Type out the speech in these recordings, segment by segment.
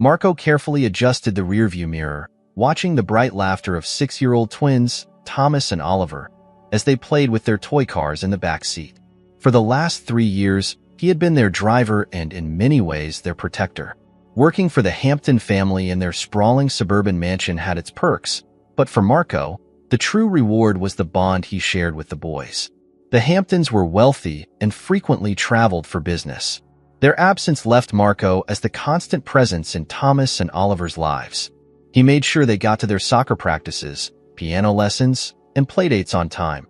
Marco carefully adjusted the rearview mirror, watching the bright laughter of 6-year-old twins, Thomas and Oliver, as they played with their toy cars in the back seat. For the last 3 years, he had been their driver and, in many ways, their protector. Working for the Hampton family in their sprawling suburban mansion had its perks, but for Marco, the true reward was the bond he shared with the boys. The Hamptons were wealthy and frequently traveled for business. Their absence left Marco as the constant presence in Thomas and Oliver's lives. He made sure they got to their soccer practices, piano lessons, and playdates on time,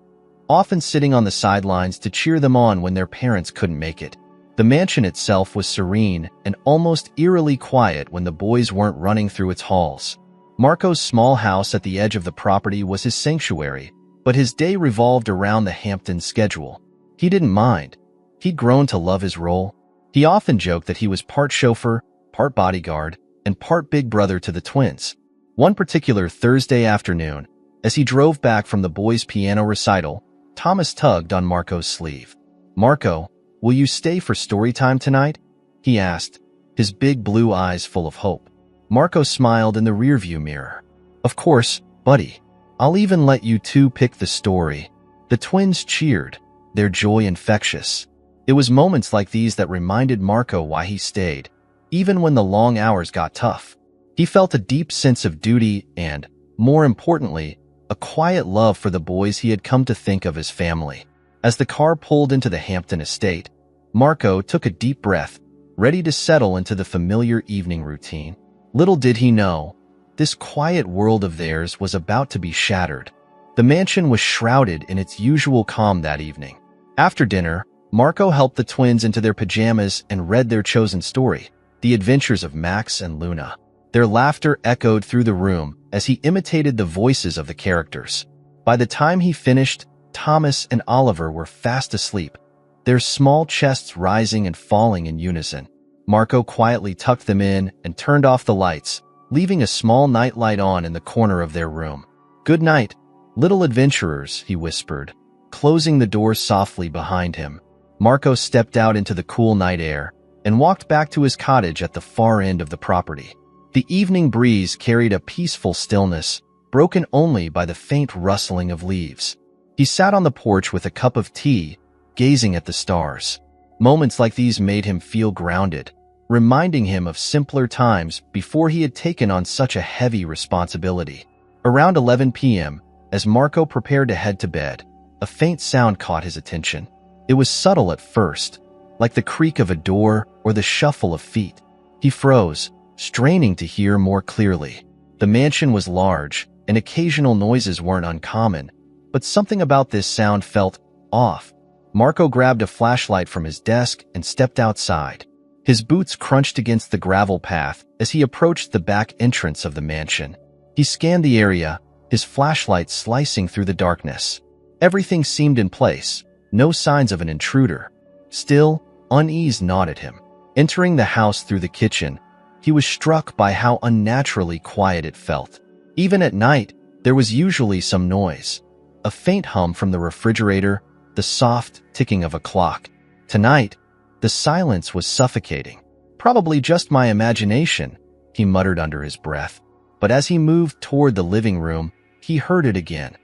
often sitting on the sidelines to cheer them on when their parents couldn't make it. The mansion itself was serene and almost eerily quiet when the boys weren't running through its halls. Marco's small house at the edge of the property was his sanctuary, but his day revolved around the Hamptons' schedule. He didn't mind. He'd grown to love his role. He often joked that he was part chauffeur, part bodyguard, and part big brother to the twins. One particular Thursday afternoon, as he drove back from the boys' piano recital, Thomas tugged on Marco's sleeve. "Marco, will you stay for story time tonight?" he asked, his big blue eyes full of hope. Marco smiled in the rearview mirror. "Of course, buddy. I'll even let you two pick the story." The twins cheered, their joy infectious. It was moments like these that reminded Marco why he stayed, even when the long hours got tough. He felt a deep sense of duty and, more importantly, a quiet love for the boys he had come to think of as family. As the car pulled into the Hampton estate, Marco took a deep breath, ready to settle into the familiar evening routine. Little did he know, this quiet world of theirs was about to be shattered. The mansion was shrouded in its usual calm that evening. After dinner, Marco helped the twins into their pajamas and read their chosen story, The Adventures of Max and Luna. Their laughter echoed through the room as he imitated the voices of the characters. By the time he finished, Thomas and Oliver were fast asleep, their small chests rising and falling in unison. Marco quietly tucked them in and turned off the lights, leaving a small nightlight on in the corner of their room. "Good night, little adventurers," he whispered, closing the door softly behind him. Marco stepped out into the cool night air and walked back to his cottage at the far end of the property. The evening breeze carried a peaceful stillness, broken only by the faint rustling of leaves. He sat on the porch with a cup of tea, gazing at the stars. Moments like these made him feel grounded, reminding him of simpler times before he had taken on such a heavy responsibility. Around 11 p.m., as Marco prepared to head to bed, a faint sound caught his attention. It was subtle at first, like the creak of a door or the shuffle of feet. He froze, straining to hear more clearly. The mansion was large, and occasional noises weren't uncommon, but something about this sound felt off. Marco grabbed a flashlight from his desk and stepped outside. His boots crunched against the gravel path as he approached the back entrance of the mansion. He scanned the area, his flashlight slicing through the darkness. Everything seemed in place, no signs of an intruder. Still, unease gnawed at him. Entering the house through the kitchen, he was struck by how unnaturally quiet it felt. Even at night, there was usually some noise. A faint hum from the refrigerator, the soft ticking of a clock. Tonight, the silence was suffocating. "Probably just my imagination," he muttered under his breath. But as he moved toward the living room, he heard it again.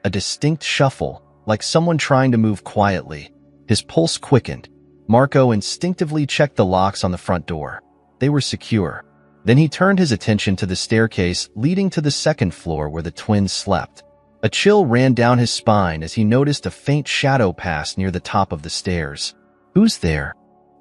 A distinct shuffle, like someone trying to move quietly. His pulse quickened. Marco instinctively checked the locks on the front door. They were secure. Then he turned his attention to the staircase leading to the second floor where the twins slept. A chill ran down his spine as he noticed a faint shadow pass near the top of the stairs. "Who's there?"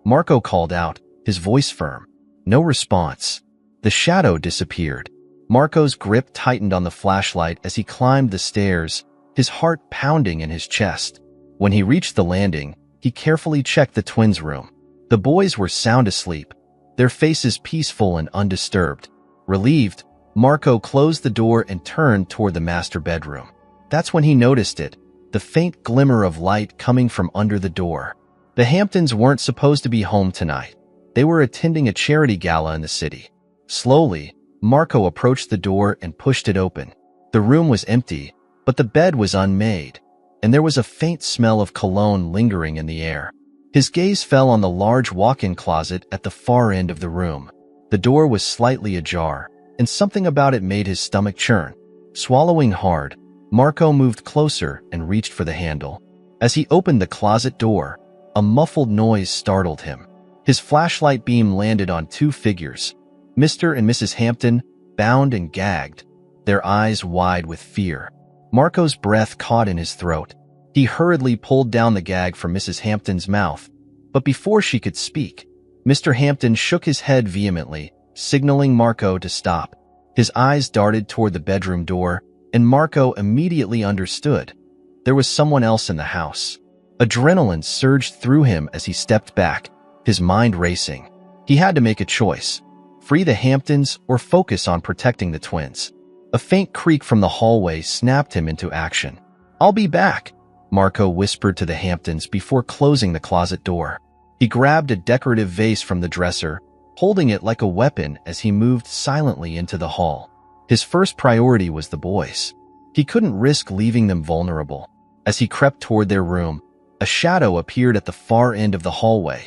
Marco called out, his voice firm. No response. The shadow disappeared. Marco's grip tightened on the flashlight as he climbed the stairs, his heart pounding in his chest. When he reached the landing, he carefully checked the twins' room. The boys were sound asleep, their faces peaceful and undisturbed. Relieved, Marco closed the door and turned toward the master bedroom. That's when he noticed it, the faint glimmer of light coming from under the door. The Hamptons weren't supposed to be home tonight. They were attending a charity gala in the city. Slowly, Marco approached the door and pushed it open. The room was empty, but the bed was unmade, and there was a faint smell of cologne lingering in the air. His gaze fell on the large walk-in closet at the far end of the room. The door was slightly ajar, and something about it made his stomach churn. Swallowing hard, Marco moved closer and reached for the handle. As he opened the closet door, a muffled noise startled him. His flashlight beam landed on two figures, Mr. and Mrs. Hampton, bound and gagged, their eyes wide with fear. Marco's breath caught in his throat. He hurriedly pulled down the gag from Mrs. Hampton's mouth, but before she could speak, Mr. Hampton shook his head vehemently, signaling Marco to stop. His eyes darted toward the bedroom door, and Marco immediately understood. There was someone else in the house. Adrenaline surged through him as he stepped back, his mind racing. He had to make a choice: free the Hamptons or focus on protecting the twins. A faint creak from the hallway snapped him into action. "I'll be back," Marco whispered to the Hamptons before closing the closet door. He grabbed a decorative vase from the dresser, holding it like a weapon as he moved silently into the hall. His first priority was the boys. He couldn't risk leaving them vulnerable. As he crept toward their room, a shadow appeared at the far end of the hallway.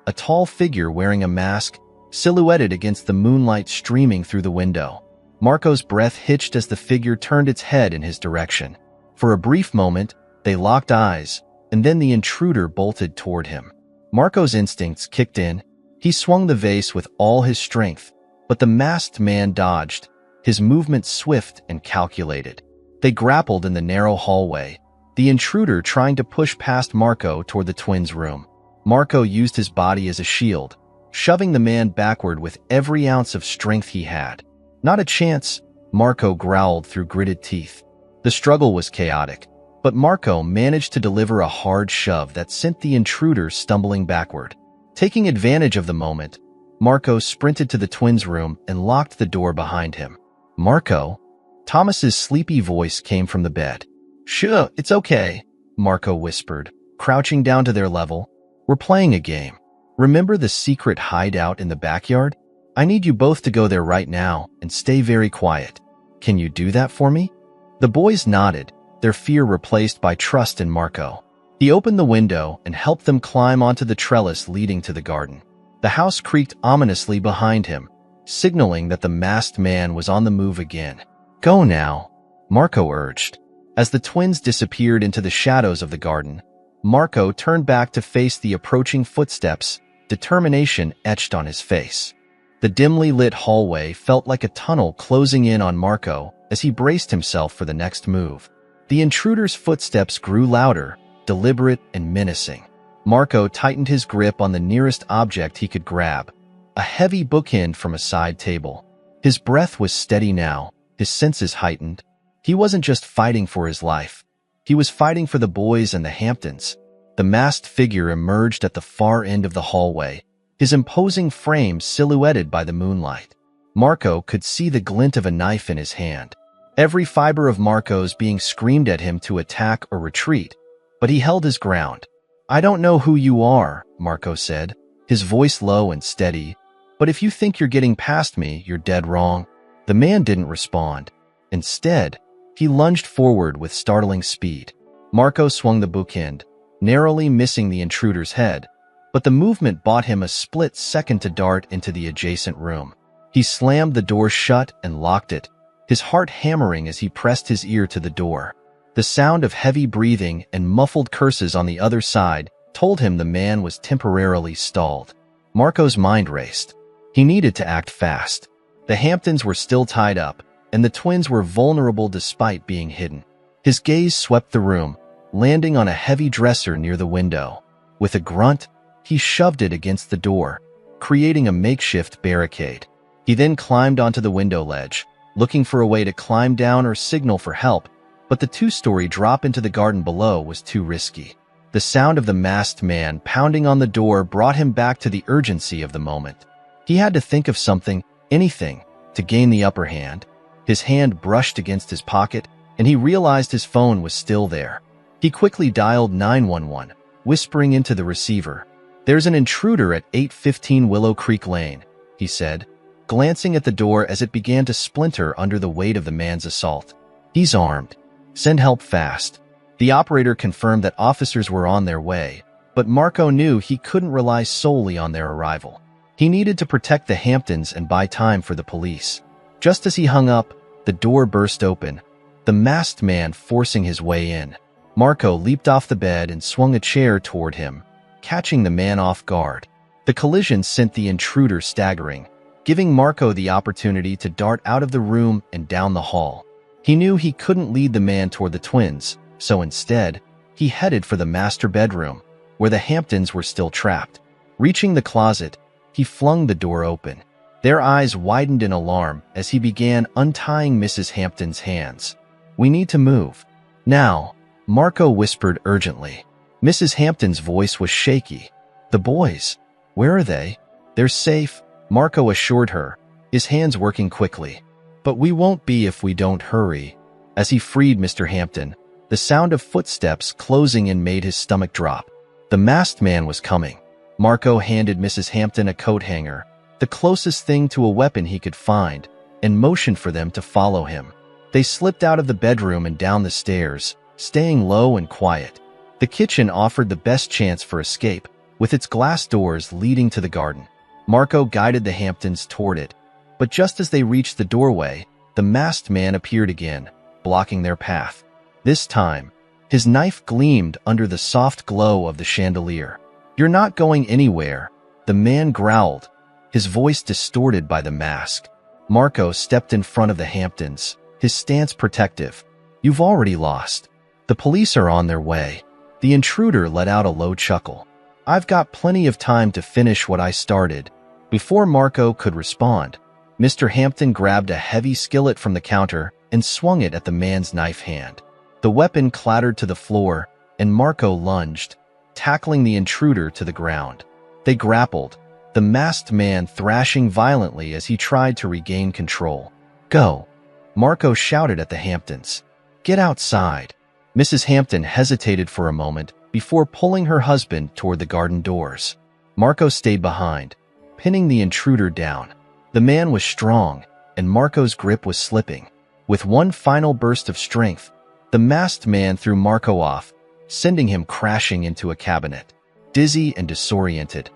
A tall figure wearing a mask, silhouetted against the moonlight streaming through the window. Marco's breath hitched as the figure turned its head in his direction. For a brief moment, they locked eyes, and then the intruder bolted toward him. Marco's instincts kicked in. He swung the vase with all his strength, but the masked man dodged, his movement swift and calculated. They grappled in the narrow hallway, the intruder trying to push past Marco toward the twins' room. Marco used his body as a shield, shoving the man backward with every ounce of strength he had. "Not a chance," Marco growled through gritted teeth. The struggle was chaotic, but Marco managed to deliver a hard shove that sent the intruder stumbling backward. Taking advantage of the moment, Marco sprinted to the twins' room and locked the door behind him. "Marco?" Thomas's sleepy voice came from the bed. "Sure, it's okay," Marco whispered, crouching down to their level. "We're playing a game. Remember the secret hideout in the backyard? I need you both to go there right now and stay very quiet. Can you do that for me?" The boys nodded, their fear replaced by trust in Marco. He opened the window and helped them climb onto the trellis leading to the garden. The house creaked ominously behind him, signaling that the masked man was on the move again. "Go now," Marco urged. As the twins disappeared into the shadows of the garden, Marco turned back to face the approaching footsteps, determination etched on his face. The dimly lit hallway felt like a tunnel closing in on Marco as he braced himself for the next move. The intruder's footsteps grew louder, deliberate and menacing. Marco tightened his grip on the nearest object he could grab, a heavy bookend from a side table. His breath was steady now, his senses heightened. He wasn't just fighting for his life. He was fighting for the boys and the Hamptons. The masked figure emerged at the far end of the hallway, his imposing frame silhouetted by the moonlight. Marco could see the glint of a knife in his hand. Every fiber of Marco's being screamed at him to attack or retreat, but he held his ground. "I don't know who you are," Marco said, his voice low and steady, "but if you think you're getting past me, you're dead wrong." The man didn't respond. Instead, he lunged forward with startling speed. Marco swung the bookend, narrowly missing the intruder's head, but the movement bought him a split second to dart into the adjacent room. He slammed the door shut and locked it, his heart hammering as he pressed his ear to the door. The sound of heavy breathing and muffled curses on the other side told him the man was temporarily stalled. Marco's mind raced. He needed to act fast. The Hamptons were still tied up, and the twins were vulnerable despite being hidden. His gaze swept the room, landing on a heavy dresser near the window. With a grunt, he shoved it against the door, creating a makeshift barricade. He then climbed onto the window ledge, looking for a way to climb down or signal for help, but the two-story drop into the garden below was too risky. The sound of the masked man pounding on the door brought him back to the urgency of the moment. He had to think of something, anything, to gain the upper hand. His hand brushed against his pocket, and he realized his phone was still there. He quickly dialed 911, whispering into the receiver. "There's an intruder at 815 Willow Creek Lane," he said, glancing at the door as it began to splinter under the weight of the man's assault. "He's armed. Send help fast." The operator confirmed that officers were on their way, but Marco knew he couldn't rely solely on their arrival. He needed to protect the Hamptons and buy time for the police. Just as he hung up, the door burst open, the masked man forcing his way in. Marco leaped off the bed and swung a chair toward him, catching the man off guard. The collision sent the intruder staggering, giving Marco the opportunity to dart out of the room and down the hall. He knew he couldn't lead the man toward the twins, so instead, he headed for the master bedroom, where the Hamptons were still trapped. Reaching the closet, he flung the door open. Their eyes widened in alarm as he began untying Mrs. Hampton's hands. "We need to move. Now," Marco whispered urgently. Mrs. Hampton's voice was shaky. "The boys, where are they?" "They're safe," Marco assured her, his hands working quickly. "But we won't be if we don't hurry." As he freed Mr. Hampton, the sound of footsteps closing in made his stomach drop. The masked man was coming. Marco handed Mrs. Hampton a coat hanger, the closest thing to a weapon he could find, and motioned for them to follow him. They slipped out of the bedroom and down the stairs, staying low and quiet. The kitchen offered the best chance for escape, with its glass doors leading to the garden. Marco guided the Hamptons toward it, but just as they reached the doorway, the masked man appeared again, blocking their path. This time, his knife gleamed under the soft glow of the chandelier. "You're not going anywhere," the man growled, his voice distorted by the mask. Marco stepped in front of the Hamptons, his stance protective. "You've already lost. The police are on their way." The intruder let out a low chuckle. "I've got plenty of time to finish what I started." Before Marco could respond, Mr. Hampton grabbed a heavy skillet from the counter and swung it at the man's knife hand. The weapon clattered to the floor, and Marco lunged, tackling the intruder to the ground. They grappled, the masked man thrashing violently as he tried to regain control. "Go!" Marco shouted at the Hamptons. "Get outside!" Mrs. Hampton hesitated for a moment before pulling her husband toward the garden doors. Marco stayed behind, pinning the intruder down. The man was strong, and Marco's grip was slipping. With one final burst of strength, the masked man threw Marco off, sending him crashing into a cabinet. Dizzy and disoriented,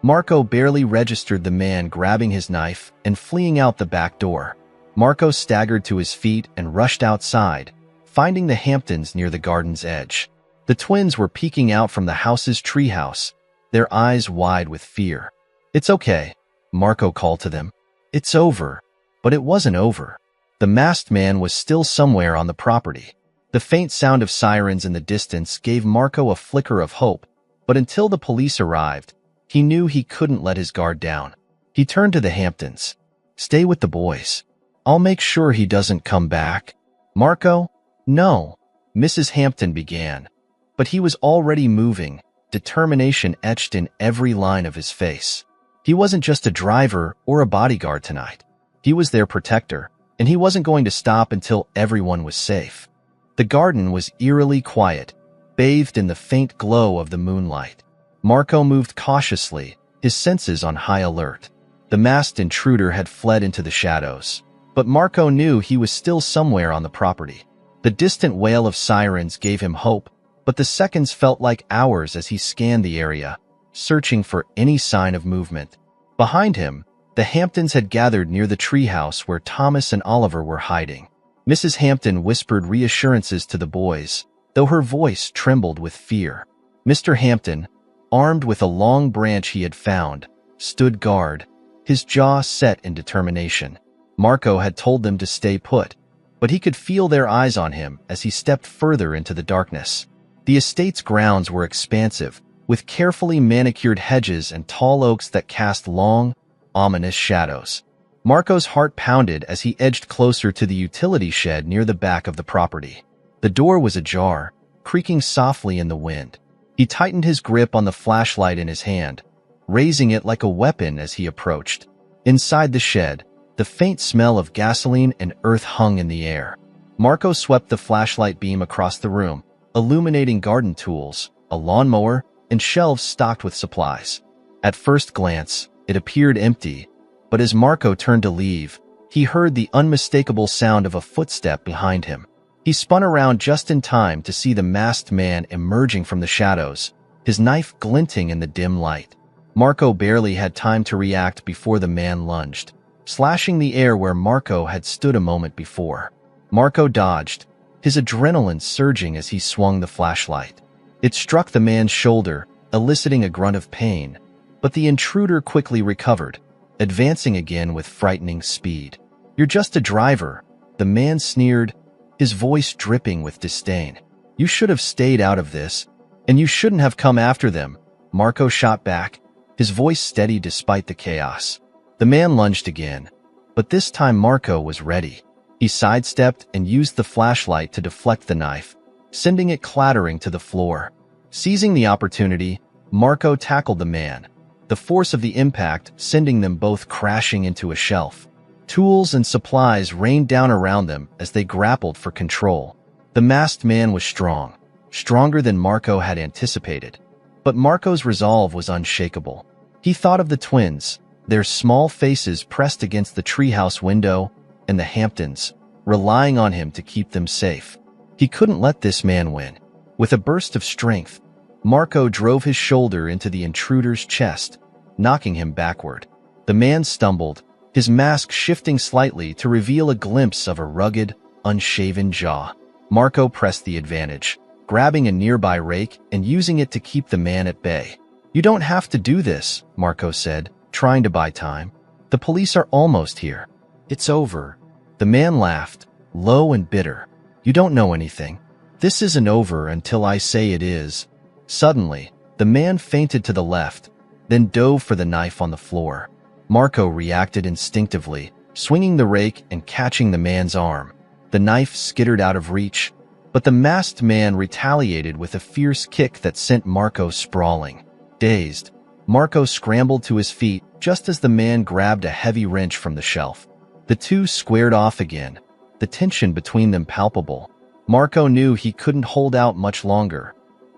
Marco barely registered the man grabbing his knife and fleeing out the back door. Marco staggered to his feet and rushed outside, finding the Hamptons near the garden's edge. The twins were peeking out from the house's treehouse, their eyes wide with fear. "It's okay," Marco called to them. "It's over." But it wasn't over. The masked man was still somewhere on the property. The faint sound of sirens in the distance gave Marco a flicker of hope, but until the police arrived, he knew he couldn't let his guard down. He turned to the Hamptons. "Stay with the boys. I'll make sure he doesn't come back." "Marco?" "No," Mrs. Hampton began, but he was already moving, determination etched in every line of his face. He wasn't just a driver or a bodyguard tonight. He was their protector, and he wasn't going to stop until everyone was safe. The garden was eerily quiet, bathed in the faint glow of the moonlight. Marco moved cautiously, his senses on high alert. The masked intruder had fled into the shadows, but Marco knew he was still somewhere on the property. The distant wail of sirens gave him hope, but the seconds felt like hours as he scanned the area, searching for any sign of movement. Behind him, the Hamptons had gathered near the treehouse where Thomas and Oliver were hiding. Mrs. Hampton whispered reassurances to the boys, though her voice trembled with fear. Mr. Hampton, armed with a long branch he had found, stood guard, his jaw set in determination. Marco had told them to stay put, but he could feel their eyes on him as he stepped further into the darkness. The estate's grounds were expansive, with carefully manicured hedges and tall oaks that cast long, ominous shadows. Marco's heart pounded as he edged closer to the utility shed near the back of the property. The door was ajar, creaking softly in the wind. He tightened his grip on the flashlight in his hand, raising it like a weapon as he approached. Inside the shed, the faint smell of gasoline and earth hung in the air. Marco swept the flashlight beam across the room, illuminating garden tools, a lawnmower, and shelves stocked with supplies. At first glance, it appeared empty, but as Marco turned to leave, he heard the unmistakable sound of a footstep behind him. He spun around just in time to see the masked man emerging from the shadows, his knife glinting in the dim light. Marco barely had time to react before the man lunged, slashing the air where Marco had stood a moment before. Marco dodged, his adrenaline surging as he swung the flashlight. It struck the man's shoulder, eliciting a grunt of pain, but the intruder quickly recovered, advancing again with frightening speed. "You're just a driver," the man sneered, his voice dripping with disdain. "You should have stayed out of this, and you shouldn't have come after them," Marco shot back, his voice steady despite the chaos. The man lunged again, but this time Marco was ready. He sidestepped and used the flashlight to deflect the knife, sending it clattering to the floor. Seizing the opportunity, Marco tackled the man, the force of the impact sending them both crashing into a shelf. Tools and supplies rained down around them as they grappled for control. The masked man was strong, stronger than Marco had anticipated, but Marco's resolve was unshakable. He thought of the twins, their small faces pressed against the treehouse window, and the Hamptons, relying on him to keep them safe. He couldn't let this man win. With a burst of strength, Marco drove his shoulder into the intruder's chest, knocking him backward. The man stumbled, his mask shifting slightly to reveal a glimpse of a rugged, unshaven jaw. Marco pressed the advantage, grabbing a nearby rake and using it to keep the man at bay. "You don't have to do this," Marco said, trying to buy time. "The police are almost here. It's over." The man laughed, low and bitter. "You don't know anything. This isn't over until I say it is." Suddenly, the man feinted to the left, then dove for the knife on the floor. Marco reacted instinctively, swinging the rake and catching the man's arm. The knife skittered out of reach, but the masked man retaliated with a fierce kick that sent Marco sprawling. Dazed, Marco scrambled to his feet just as the man grabbed a heavy wrench from the shelf. The two squared off again, the tension between them palpable. Marco knew he couldn't hold out much longer.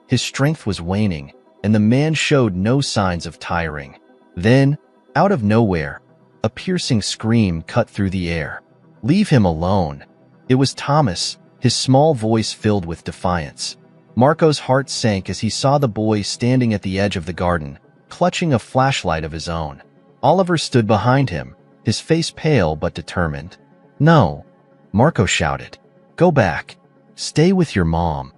His strength was waning, and the man showed no signs of tiring. Then, out of nowhere, a piercing scream cut through the air. "Leave him alone." It was Thomas, his small voice filled with defiance. Marco's heart sank as he saw the boy standing at the edge of the garden, clutching a flashlight of his own. Oliver stood behind him, his face pale but determined. "No," Marco shouted. "Go back. Stay with your mom."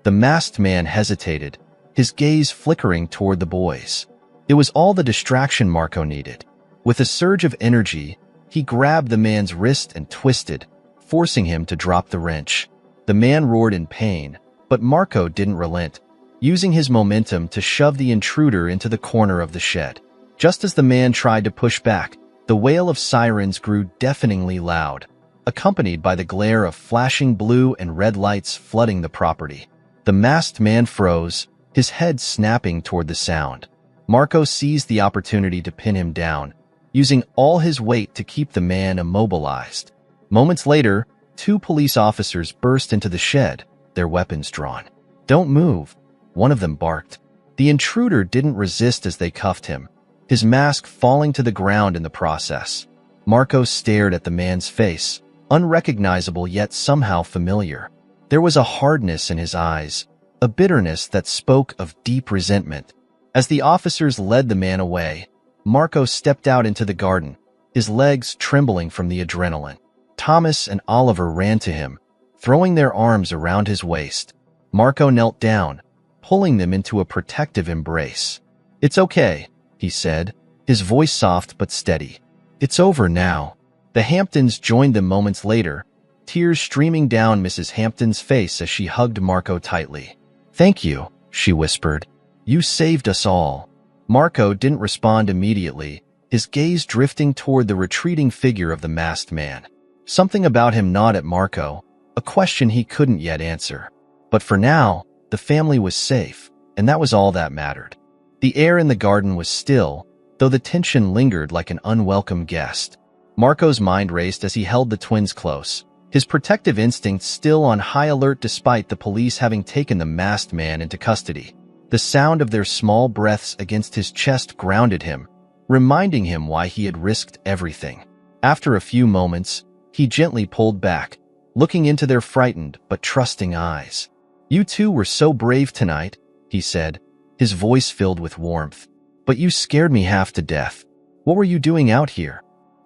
The masked man hesitated, his gaze flickering toward the boys. It was all the distraction Marco needed. With a surge of energy, he grabbed the man's wrist and twisted, forcing him to drop the wrench. The man roared in pain, but Marco didn't relent, using his momentum to shove the intruder into the corner of the shed. Just as the man tried to push back, the wail of sirens grew deafeningly loud, accompanied by the glare of flashing blue and red lights flooding the property. The masked man froze, his head snapping toward the sound. Marco seized the opportunity to pin him down, using all his weight to keep the man immobilized. Moments later, two police officers burst into the shed, their weapons drawn. "Don't move," one of them barked. The intruder didn't resist as they cuffed him, his mask falling to the ground in the process. Marco stared at the man's face, unrecognizable yet somehow familiar. There was a hardness in his eyes, a bitterness that spoke of deep resentment. As the officers led the man away, Marco stepped out into the garden, his legs trembling from the adrenaline. Thomas and Oliver ran to him, throwing their arms around his waist. Marco knelt down, pulling them into a protective embrace. "It's okay," he said, his voice soft but steady. "It's over now." The Hamptons joined them moments later, tears streaming down Mrs. Hampton's face as she hugged Marco tightly. "Thank you," she whispered. "You saved us all." Marco didn't respond immediately, his gaze drifting toward the retreating figure of the masked man. Something about him gnawed at Marco, a question he couldn't yet answer. But for now, the family was safe, and that was all that mattered. The air in the garden was still, though the tension lingered like an unwelcome guest. Marco's mind raced as he held the twins close, his protective instincts still on high alert despite the police having taken the masked man into custody. The sound of their small breaths against his chest grounded him, reminding him why he had risked everything. After a few moments, he gently pulled back, looking into their frightened but trusting eyes. "You two were so brave tonight," he said, his voice filled with warmth. But you scared me half to death. What were you doing out here?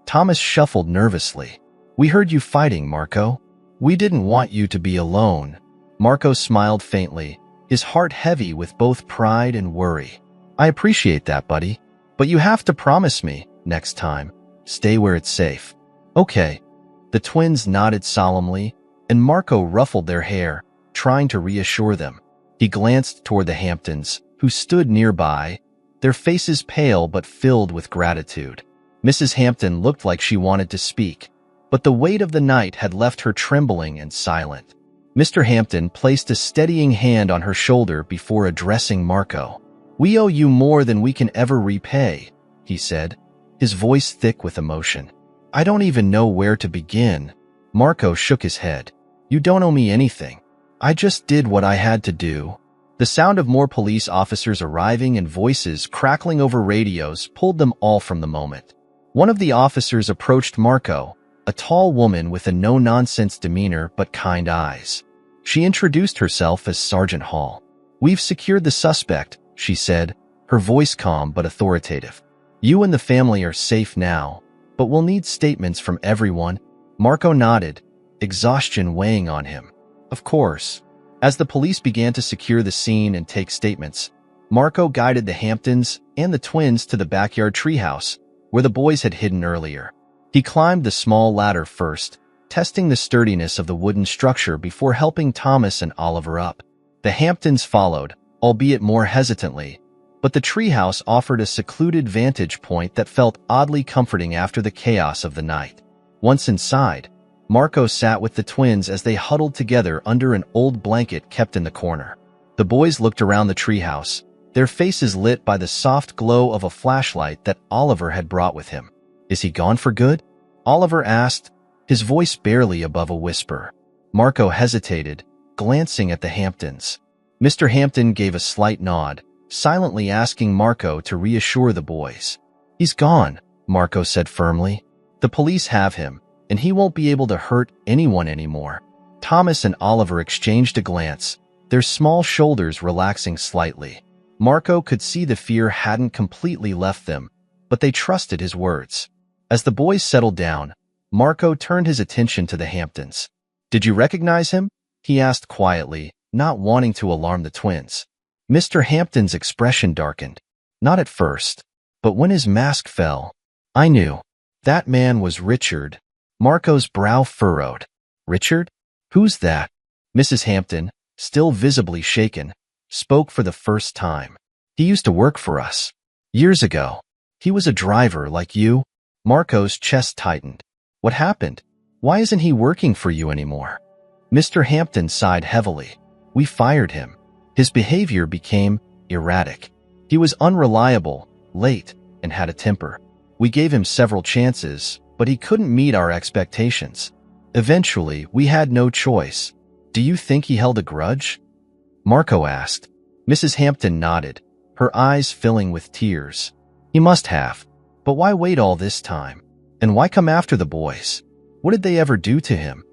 Thomas shuffled nervously. We heard you fighting, Marco. We didn't want you to be alone. Marco smiled faintly, his heart heavy with both pride and worry. I appreciate that, buddy. But you have to promise me, next time, stay where it's safe. Okay. The twins nodded solemnly, and Marco ruffled their hair, trying to reassure them. He glanced toward the Hamptons, who stood nearby, their faces pale but filled with gratitude. Mrs. Hampton looked like she wanted to speak, but the weight of the night had left her trembling and silent. Mr. Hampton placed a steadying hand on her shoulder before addressing Marco. We owe you more than we can ever repay, he said, his voice thick with emotion. I don't even know where to begin. Marco shook his head. You don't owe me anything. I just did what I had to do. The sound of more police officers arriving and voices crackling over radios pulled them all from the moment. One of the officers approached Marco, a tall woman with a no-nonsense demeanor but kind eyes. She introduced herself as Sergeant Hall. We've secured the suspect, she said, her voice calm but authoritative. You and the family are safe now, but we'll need statements from everyone. Marco nodded, exhaustion weighing on him. Of course. As the police began to secure the scene and take statements, Marco guided the Hamptons and the twins to the backyard treehouse, where the boys had hidden earlier. He climbed the small ladder first, testing the sturdiness of the wooden structure before helping Thomas and Oliver up. The Hamptons followed, albeit more hesitantly, but the treehouse offered a secluded vantage point that felt oddly comforting after the chaos of the night. Once inside, Marco sat with the twins as they huddled together under an old blanket kept in the corner. The boys looked around the treehouse, their faces lit by the soft glow of a flashlight that Oliver had brought with him. Is he gone for good? Oliver asked, his voice barely above a whisper. Marco hesitated, glancing at the Hamptons. Mr. Hampton gave a slight nod, silently asking Marco to reassure the boys. He's gone, Marco said firmly. The police have him, and he won't be able to hurt anyone anymore. Thomas and Oliver exchanged a glance, their small shoulders relaxing slightly. Marco could see the fear hadn't completely left them, but they trusted his words. As the boys settled down, Marco turned his attention to the Hamptons. Did you recognize him? He asked quietly, not wanting to alarm the twins. Mr. Hampton's expression darkened. Not at first, but when his mask fell, I knew. That man was Richard. Marco's brow furrowed. Richard? Who's that? Mrs. Hampton, still visibly shaken, spoke for the first time. He used to work for us. Years ago. He was a driver like you. Marco's chest tightened. What happened? Why isn't he working for you anymore? Mr. Hampton sighed heavily. We fired him. His behavior became erratic. He was unreliable, late, and had a temper. We gave him several chances, but he couldn't meet our expectations. Eventually, we had no choice. Do you think he held a grudge? Marco asked. Mrs. Hampton nodded, her eyes filling with tears. He must have. But why wait all this time? And why come after the boys? What did they ever do to him?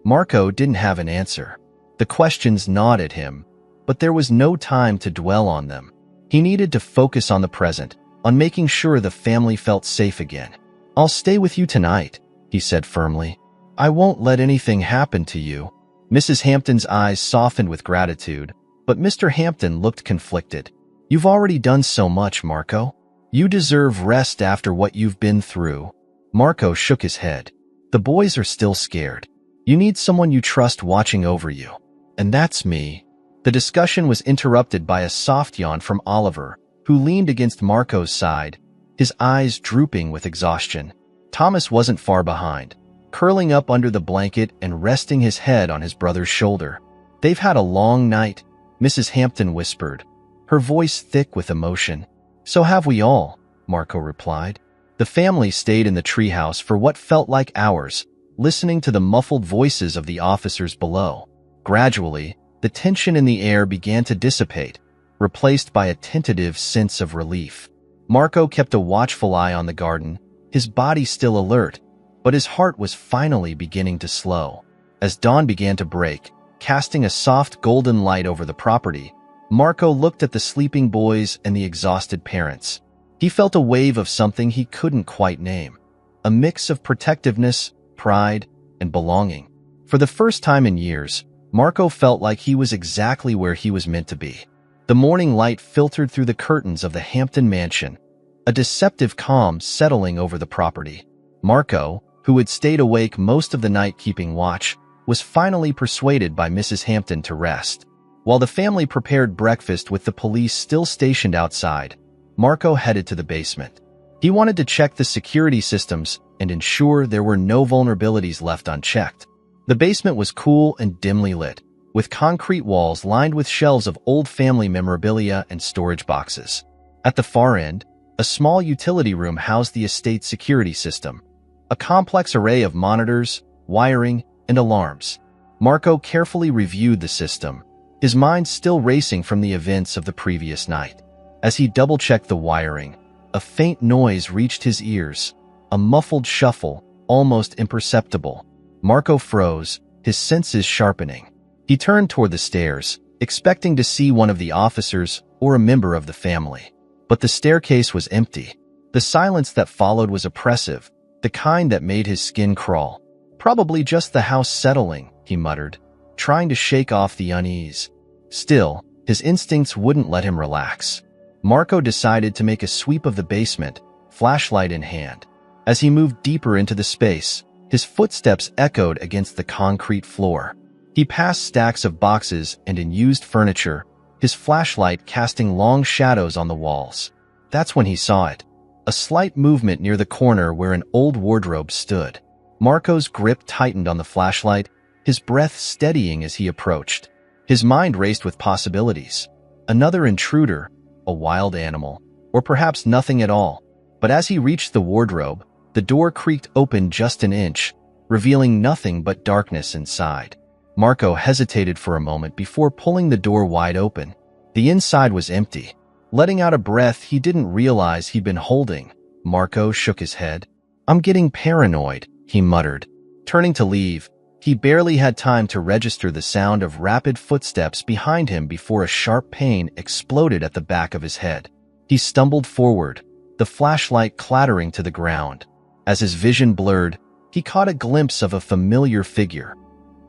Marco didn't have an answer. The questions gnawed at him, but there was no time to dwell on them. He needed to focus on the present, on making sure the family felt safe again. I'll stay with you tonight, he said firmly. I won't let anything happen to you. Mrs. Hampton's eyes softened with gratitude, but Mr. Hampton looked conflicted. You've already done so much, Marco. You deserve rest after what you've been through. Marco shook his head. The boys are still scared. You need someone you trust watching over you. And that's me. The discussion was interrupted by a soft yawn from Oliver, who leaned against Marco's side, his eyes drooping with exhaustion. Thomas wasn't far behind, curling up under the blanket and resting his head on his brother's shoulder. They've had a long night, Mrs. Hampton whispered, her voice thick with emotion. So have we all, Marco replied. The family stayed in the treehouse for what felt like hours, listening to the muffled voices of the officers below. Gradually, the tension in the air began to dissipate, replaced by a tentative sense of relief. Marco kept a watchful eye on the garden, his body still alert, but his heart was finally beginning to slow. As dawn began to break, casting a soft golden light over the property, Marco looked at the sleeping boys and the exhausted parents. He felt a wave of something he couldn't quite name, a mix of protectiveness, pride, and belonging. For the first time in years, Marco felt like he was exactly where he was meant to be. The morning light filtered through the curtains of the Hampton mansion, a deceptive calm settling over the property. Marco, who had stayed awake most of the night keeping watch, was finally persuaded by Mrs. Hampton to rest. While the family prepared breakfast with the police still stationed outside, Marco headed to the basement. He wanted to check the security systems and ensure there were no vulnerabilities left unchecked. The basement was cool and dimly lit, with concrete walls lined with shelves of old family memorabilia and storage boxes. At the far end, a small utility room housed the estate's security system, a complex array of monitors, wiring, and alarms. Marco carefully reviewed the system, his mind still racing from the events of the previous night. As he double-checked the wiring, a faint noise reached his ears, a muffled shuffle, almost imperceptible. Marco froze, his senses sharpening. He turned toward the stairs, expecting to see one of the officers or a member of the family. But the staircase was empty. The silence that followed was oppressive, the kind that made his skin crawl. Probably just the house settling, he muttered, trying to shake off the unease. Still, his instincts wouldn't let him relax. Marco decided to make a sweep of the basement, flashlight in hand. As he moved deeper into the space, his footsteps echoed against the concrete floor. He passed stacks of boxes and unused furniture, his flashlight casting long shadows on the walls. That's when he saw it, a slight movement near the corner where an old wardrobe stood. Marco's grip tightened on the flashlight, his breath steadying as he approached. His mind raced with possibilities. Another intruder, a wild animal, or perhaps nothing at all. But as he reached the wardrobe, the door creaked open just an inch, revealing nothing but darkness inside. Marco hesitated for a moment before pulling the door wide open. The inside was empty. Letting out a breath he didn't realize he'd been holding, Marco shook his head. "I'm getting paranoid," he muttered. Turning to leave, he barely had time to register the sound of rapid footsteps behind him before a sharp pain exploded at the back of his head. He stumbled forward, the flashlight clattering to the ground. As his vision blurred, he caught a glimpse of a familiar figure.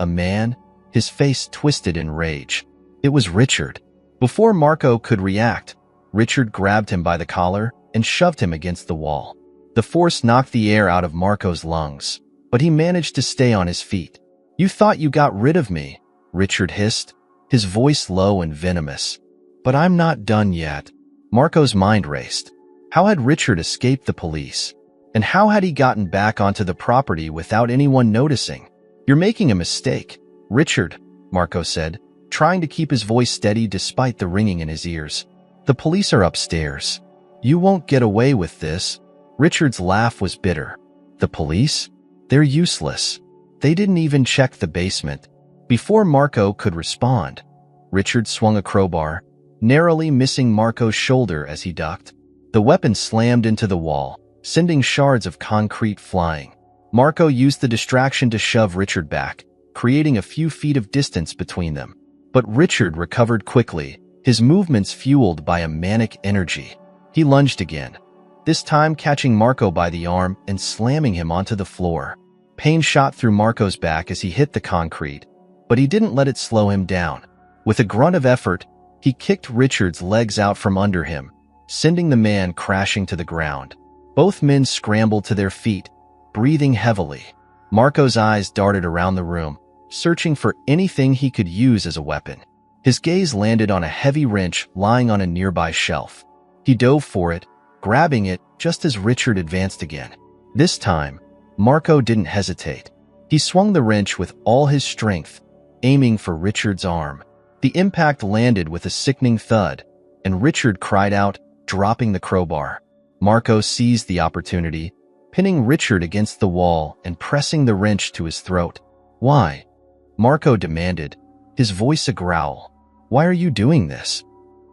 A man, his face twisted in rage. It was Richard. Before Marco could react, Richard grabbed him by the collar and shoved him against the wall. The force knocked the air out of Marco's lungs, but he managed to stay on his feet. "You thought you got rid of me," Richard hissed, his voice low and venomous. "But I'm not done yet." Marco's mind raced. How had Richard escaped the police? And how had he gotten back onto the property without anyone noticing? "You're making a mistake, Richard," Marco said, trying to keep his voice steady despite the ringing in his ears. "The police are upstairs. You won't get away with this." Richard's laugh was bitter. "The police? They're useless. They didn't even check the basement." Before Marco could respond, Richard swung a crowbar, narrowly missing Marco's shoulder as he ducked. The weapon slammed into the wall, sending shards of concrete flying. Marco used the distraction to shove Richard back, creating a few feet of distance between them. But Richard recovered quickly, his movements fueled by a manic energy. He lunged again, this time catching Marco by the arm and slamming him onto the floor. Pain shot through Marco's back as he hit the concrete, but he didn't let it slow him down. With a grunt of effort, he kicked Richard's legs out from under him, sending the man crashing to the ground. Both men scrambled to their feet, breathing heavily. Marco's eyes darted around the room, searching for anything he could use as a weapon. His gaze landed on a heavy wrench lying on a nearby shelf. He dove for it, grabbing it just as Richard advanced again. This time, Marco didn't hesitate. He swung the wrench with all his strength, aiming for Richard's arm. The impact landed with a sickening thud, and Richard cried out, dropping the crowbar. Marco seized the opportunity, pinning Richard against the wall and pressing the wrench to his throat. "Why?" Marco demanded, his voice a growl. "Why are you doing this?"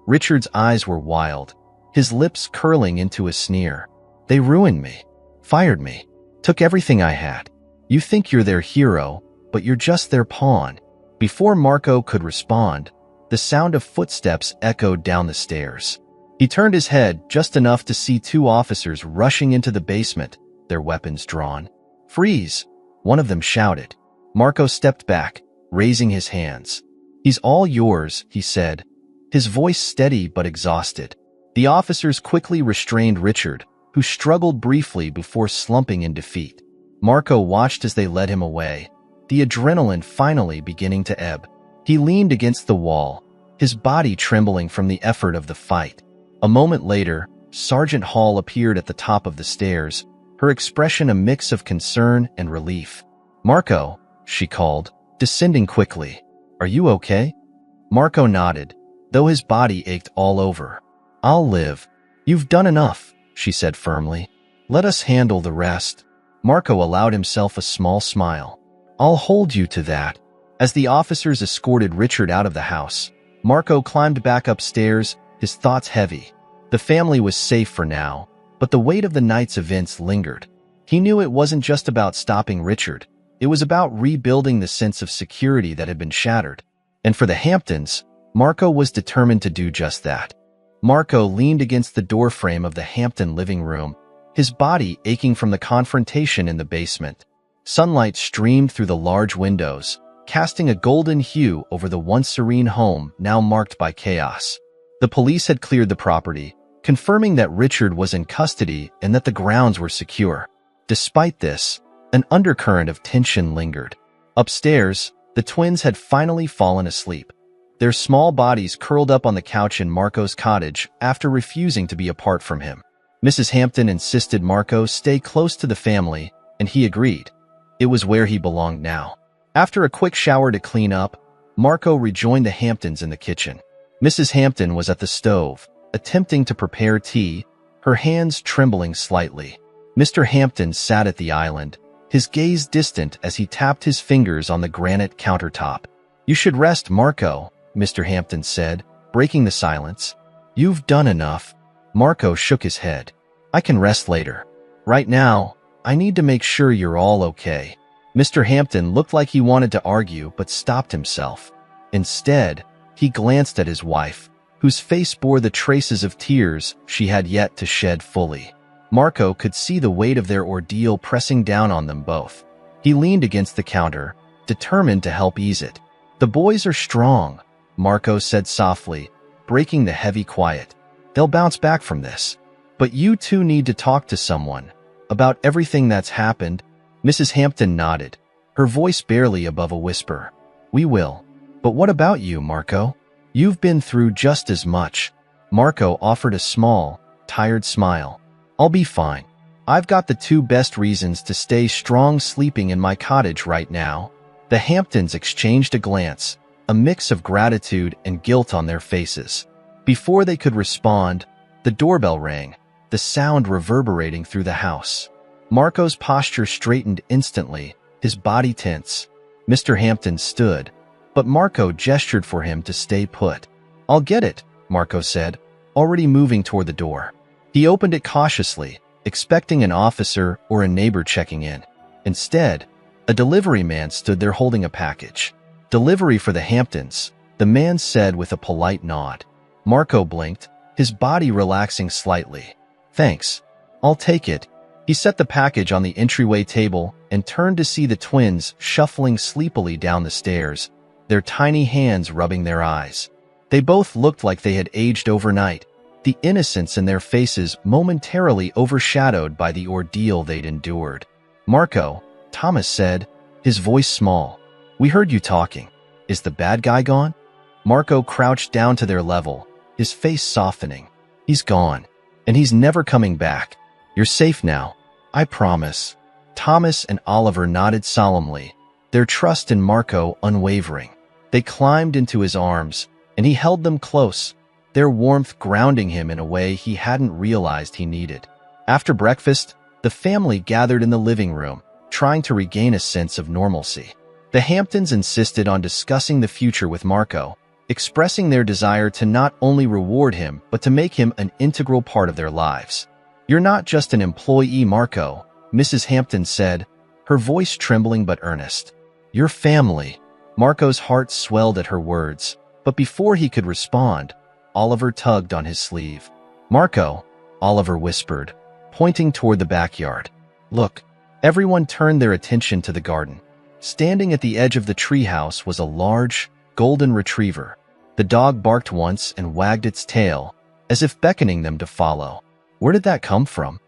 Richard's eyes were wild, his lips curling into a sneer. "They ruined me, fired me, took everything I had. You think you're their hero, but you're just their pawn." Before Marco could respond, the sound of footsteps echoed down the stairs. He turned his head just enough to see two officers rushing into the basement, their weapons drawn. "Freeze!" one of them shouted. Marco stepped back, raising his hands. "He's all yours," he said, his voice steady but exhausted. The officers quickly restrained Richard, who struggled briefly before slumping in defeat. Marco watched as they led him away, the adrenaline finally beginning to ebb. He leaned against the wall, his body trembling from the effort of the fight. A moment later, Sergeant Hall appeared at the top of the stairs, her expression a mix of concern and relief. "Marco," she called, descending quickly. "Are you okay?" Marco nodded, though his body ached all over. "I'll live. You've done enough," she said firmly. "Let us handle the rest." Marco allowed himself a small smile. "I'll hold you to that." As the officers escorted Richard out of the house, Marco climbed back upstairs, his thoughts heavy. The family was safe for now, but the weight of the night's events lingered. He knew it wasn't just about stopping Richard. It was about rebuilding the sense of security that had been shattered. And for the Hamptons, Marco was determined to do just that. Marco leaned against the doorframe of the Hampton living room, his body aching from the confrontation in the basement. Sunlight streamed through the large windows, casting a golden hue over the once serene home now marked by chaos. The police had cleared the property, confirming that Richard was in custody and that the grounds were secure. Despite this, an undercurrent of tension lingered. Upstairs, the twins had finally fallen asleep, their small bodies curled up on the couch in Marco's cottage after refusing to be apart from him. Mrs. Hampton insisted Marco stay close to the family, and he agreed. It was where he belonged now. After a quick shower to clean up, Marco rejoined the Hamptons in the kitchen. Mrs. Hampton was at the stove, attempting to prepare tea, her hands trembling slightly. Mr. Hampton sat at the island, his gaze distant as he tapped his fingers on the granite countertop. "You should rest, Marco," Mr. Hampton said, breaking the silence. "You've done enough." Marco shook his head. "I can rest later. Right now, I need to make sure you're all okay." Mr. Hampton looked like he wanted to argue but stopped himself. Instead, he glanced at his wife, whose face bore the traces of tears she had yet to shed fully. Marco could see the weight of their ordeal pressing down on them both. He leaned against the counter, determined to help ease it. "The boys are strong," Marco said softly, breaking the heavy quiet. "They'll bounce back from this. But you two need to talk to someone about everything that's happened." Mrs. Hampton nodded, her voice barely above a whisper. "We will. But what about you, Marco? You've been through just as much." Marco offered a small, tired smile. "I'll be fine. I've got the two best reasons to stay strong sleeping in my cottage right now." The Hamptons exchanged a glance, a mix of gratitude and guilt on their faces. Before they could respond, the doorbell rang, the sound reverberating through the house. Marco's posture straightened instantly, his body tense. Mr. Hampton stood, but Marco gestured for him to stay put. "I'll get it," Marco said, already moving toward the door. He opened it cautiously, expecting an officer or a neighbor checking in. Instead, a delivery man stood there holding a package. "Delivery for the Hamptons," the man said with a polite nod. Marco blinked, his body relaxing slightly. "Thanks. I'll take it." He set the package on the entryway table and turned to see the twins shuffling sleepily down the stairs, their tiny hands rubbing their eyes. They both looked like they had aged overnight, the innocence in their faces momentarily overshadowed by the ordeal they'd endured. "Marco," Thomas said, his voice small. "We heard you talking. Is the bad guy gone?" Marco crouched down to their level, his face softening. "He's gone, and he's never coming back. You're safe now. I promise." Thomas and Oliver nodded solemnly, their trust in Marco unwavering. They climbed into his arms, and he held them close, their warmth grounding him in a way he hadn't realized he needed. After breakfast, the family gathered in the living room, trying to regain a sense of normalcy. The Hamptons insisted on discussing the future with Marco, expressing their desire to not only reward him but to make him an integral part of their lives. "You're not just an employee, Marco," Mrs. Hampton said, her voice trembling but earnest. "You're family." Marco's heart swelled at her words, but before he could respond, Oliver tugged on his sleeve. "Marco," Oliver whispered, pointing toward the backyard. "Look." Everyone turned their attention to the garden. Standing at the edge of the treehouse was a large, golden retriever. The dog barked once and wagged its tail, as if beckoning them to follow. "Where did that come from?"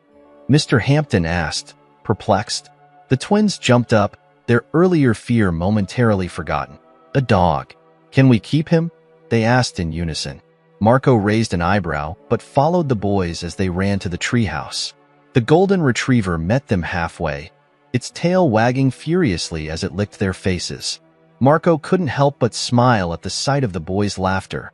Mr. Hampton asked, perplexed. The twins jumped up, their earlier fear momentarily forgotten. "A dog. Can we keep him?" they asked in unison. Marco raised an eyebrow, but followed the boys as they ran to the treehouse. The golden retriever met them halfway, its tail wagging furiously as it licked their faces. Marco couldn't help but smile at the sight of the boys' laughter,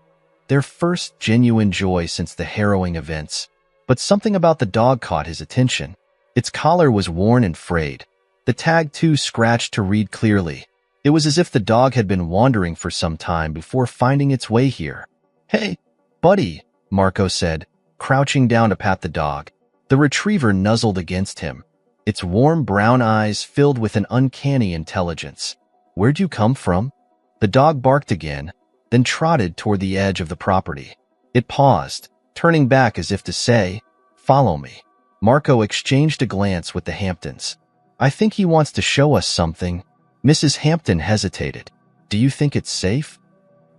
their first genuine joy since the harrowing events. But something about the dog caught his attention. Its collar was worn and frayed, the tag too scratched to read clearly. It was as if the dog had been wandering for some time before finding its way here. "Hey, buddy," Marco said, crouching down to pat the dog. The retriever nuzzled against him, its warm brown eyes filled with an uncanny intelligence. "Where'd you come from?" The dog barked again, then trotted toward the edge of the property. It paused, turning back as if to say, "Follow me." Marco exchanged a glance with the Hamptons. "I think he wants to show us something." Mrs. Hampton hesitated. "Do you think it's safe?"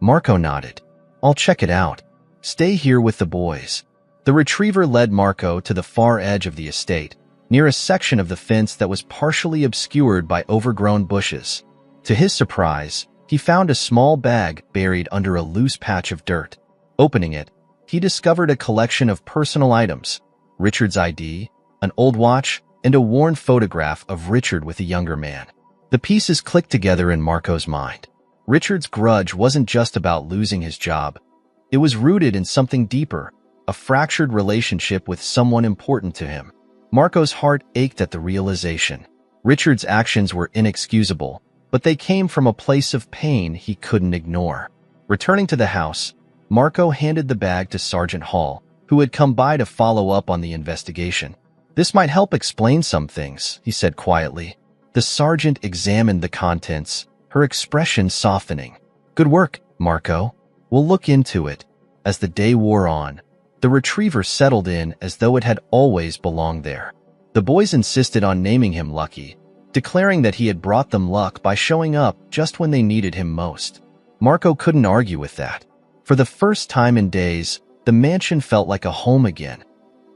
Marco nodded. "I'll check it out. Stay here with the boys." The retriever led Marco to the far edge of the estate, near a section of the fence that was partially obscured by overgrown bushes. To his surprise, he found a small bag buried under a loose patch of dirt. Opening it, he discovered a collection of personal items: Richard's ID, an old watch, and a worn photograph of Richard with a younger man. The pieces clicked together in Marco's mind. Richard's grudge wasn't just about losing his job. It was rooted in something deeper, a fractured relationship with someone important to him. Marco's heart ached at the realization. Richard's actions were inexcusable, but they came from a place of pain he couldn't ignore. Returning to the house, Marco handed the bag to Sergeant Hall, who had come by to follow up on the investigation. "This might help explain some things," he said quietly. The sergeant examined the contents, her expression softening. "Good work, Marco. We'll look into it." As the day wore on, the retriever settled in as though it had always belonged there. The boys insisted on naming him Lucky, declaring that he had brought them luck by showing up just when they needed him most. Marco couldn't argue with that. For the first time in days, the mansion felt like a home again,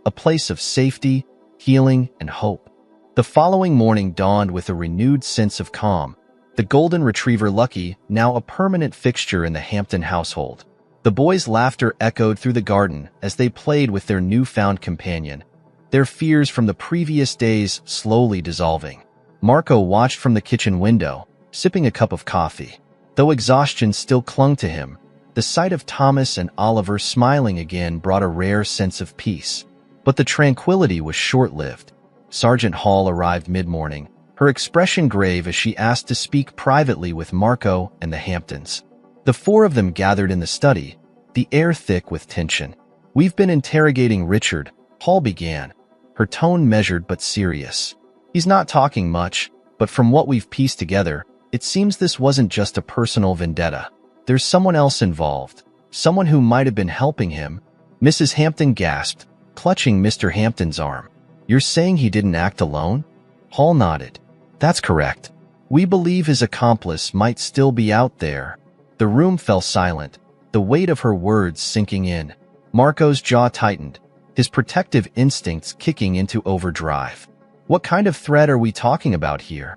a place of safety, healing, and hope. The following morning dawned with a renewed sense of calm, the golden retriever Lucky now a permanent fixture in the Hampton household. The boys' laughter echoed through the garden as they played with their newfound companion, their fears from the previous days slowly dissolving. Marco watched from the kitchen window, sipping a cup of coffee. Though exhaustion still clung to him, the sight of Thomas and Oliver smiling again brought a rare sense of peace. But the tranquility was short-lived. Sergeant Hall arrived mid-morning, her expression grave as she asked to speak privately with Marco and the Hamptons. The four of them gathered in the study, the air thick with tension. "We've been interrogating Richard," Hall began, her tone measured but serious. "He's not talking much, but from what we've pieced together, it seems this wasn't just a personal vendetta. There's someone else involved, someone who might have been helping him." Mrs. Hampton gasped, clutching Mr. Hampton's arm. "You're saying he didn't act alone?" Hall nodded. "That's correct. We believe his accomplice might still be out there." The room fell silent, the weight of her words sinking in. Marco's jaw tightened, his protective instincts kicking into overdrive. "What kind of threat are we talking about here?"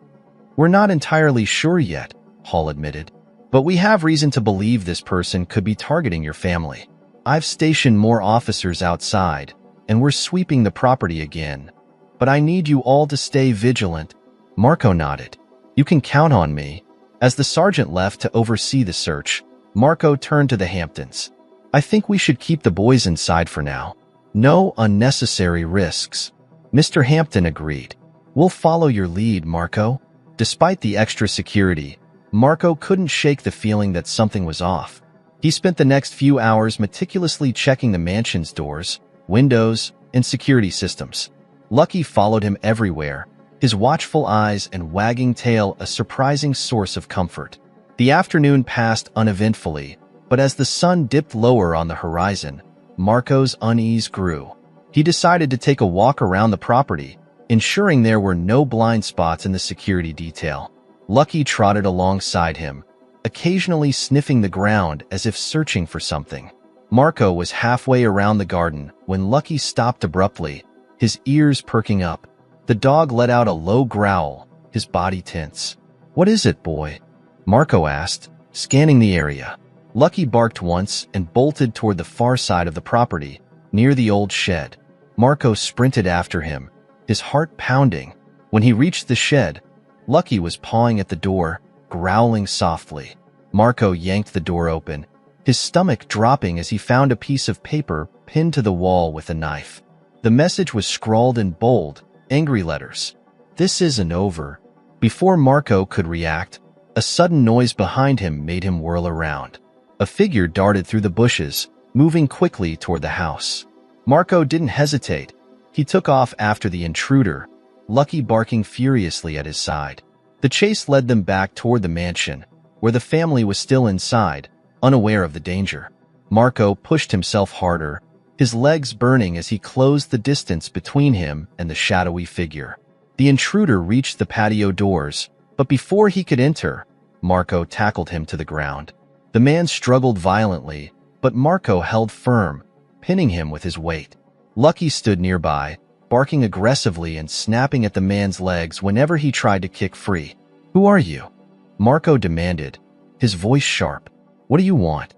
"We're not entirely sure yet," Hall admitted. "But we have reason to believe this person could be targeting your family. I've stationed more officers outside, and we're sweeping the property again. But I need you all to stay vigilant." Marco nodded. "You can count on me." As the sergeant left to oversee the search, Marco turned to the Hamptons. "I think we should keep the boys inside for now. No unnecessary risks." Mr. Hampton agreed. "We'll follow your lead, Marco." Despite the extra security, Marco couldn't shake the feeling that something was off. He spent the next few hours meticulously checking the mansion's doors, windows, and security systems. Lucky followed him everywhere, his watchful eyes and wagging tail a surprising source of comfort. The afternoon passed uneventfully, but as the sun dipped lower on the horizon, Marco's unease grew. He decided to take a walk around the property, ensuring there were no blind spots in the security detail. Lucky trotted alongside him, occasionally sniffing the ground as if searching for something. Marco was halfway around the garden when Lucky stopped abruptly, his ears perking up. The dog let out a low growl, his body tense. "What is it, boy?" Marco asked, scanning the area. Lucky barked once and bolted toward the far side of the property, near the old shed. Marco sprinted after him, his heart pounding. When he reached the shed, Lucky was pawing at the door, growling softly. Marco yanked the door open, his stomach dropping as he found a piece of paper pinned to the wall with a knife. The message was scrawled in bold, angry letters. "This isn't over." Before Marco could react, a sudden noise behind him made him whirl around. A figure darted through the bushes, moving quickly toward the house. Marco didn't hesitate. He took off after the intruder, Lucky barking furiously at his side. The chase led them back toward the mansion, where the family was still inside, unaware of the danger. Marco pushed himself harder, his legs burning as he closed the distance between him and the shadowy figure. The intruder reached the patio doors, but before he could enter, Marco tackled him to the ground. The man struggled violently, but Marco held firm, pinning him with his weight. Lucky stood nearby, barking aggressively and snapping at the man's legs whenever he tried to kick free. "Who are you?" Marco demanded, his voice sharp. "What do you want?"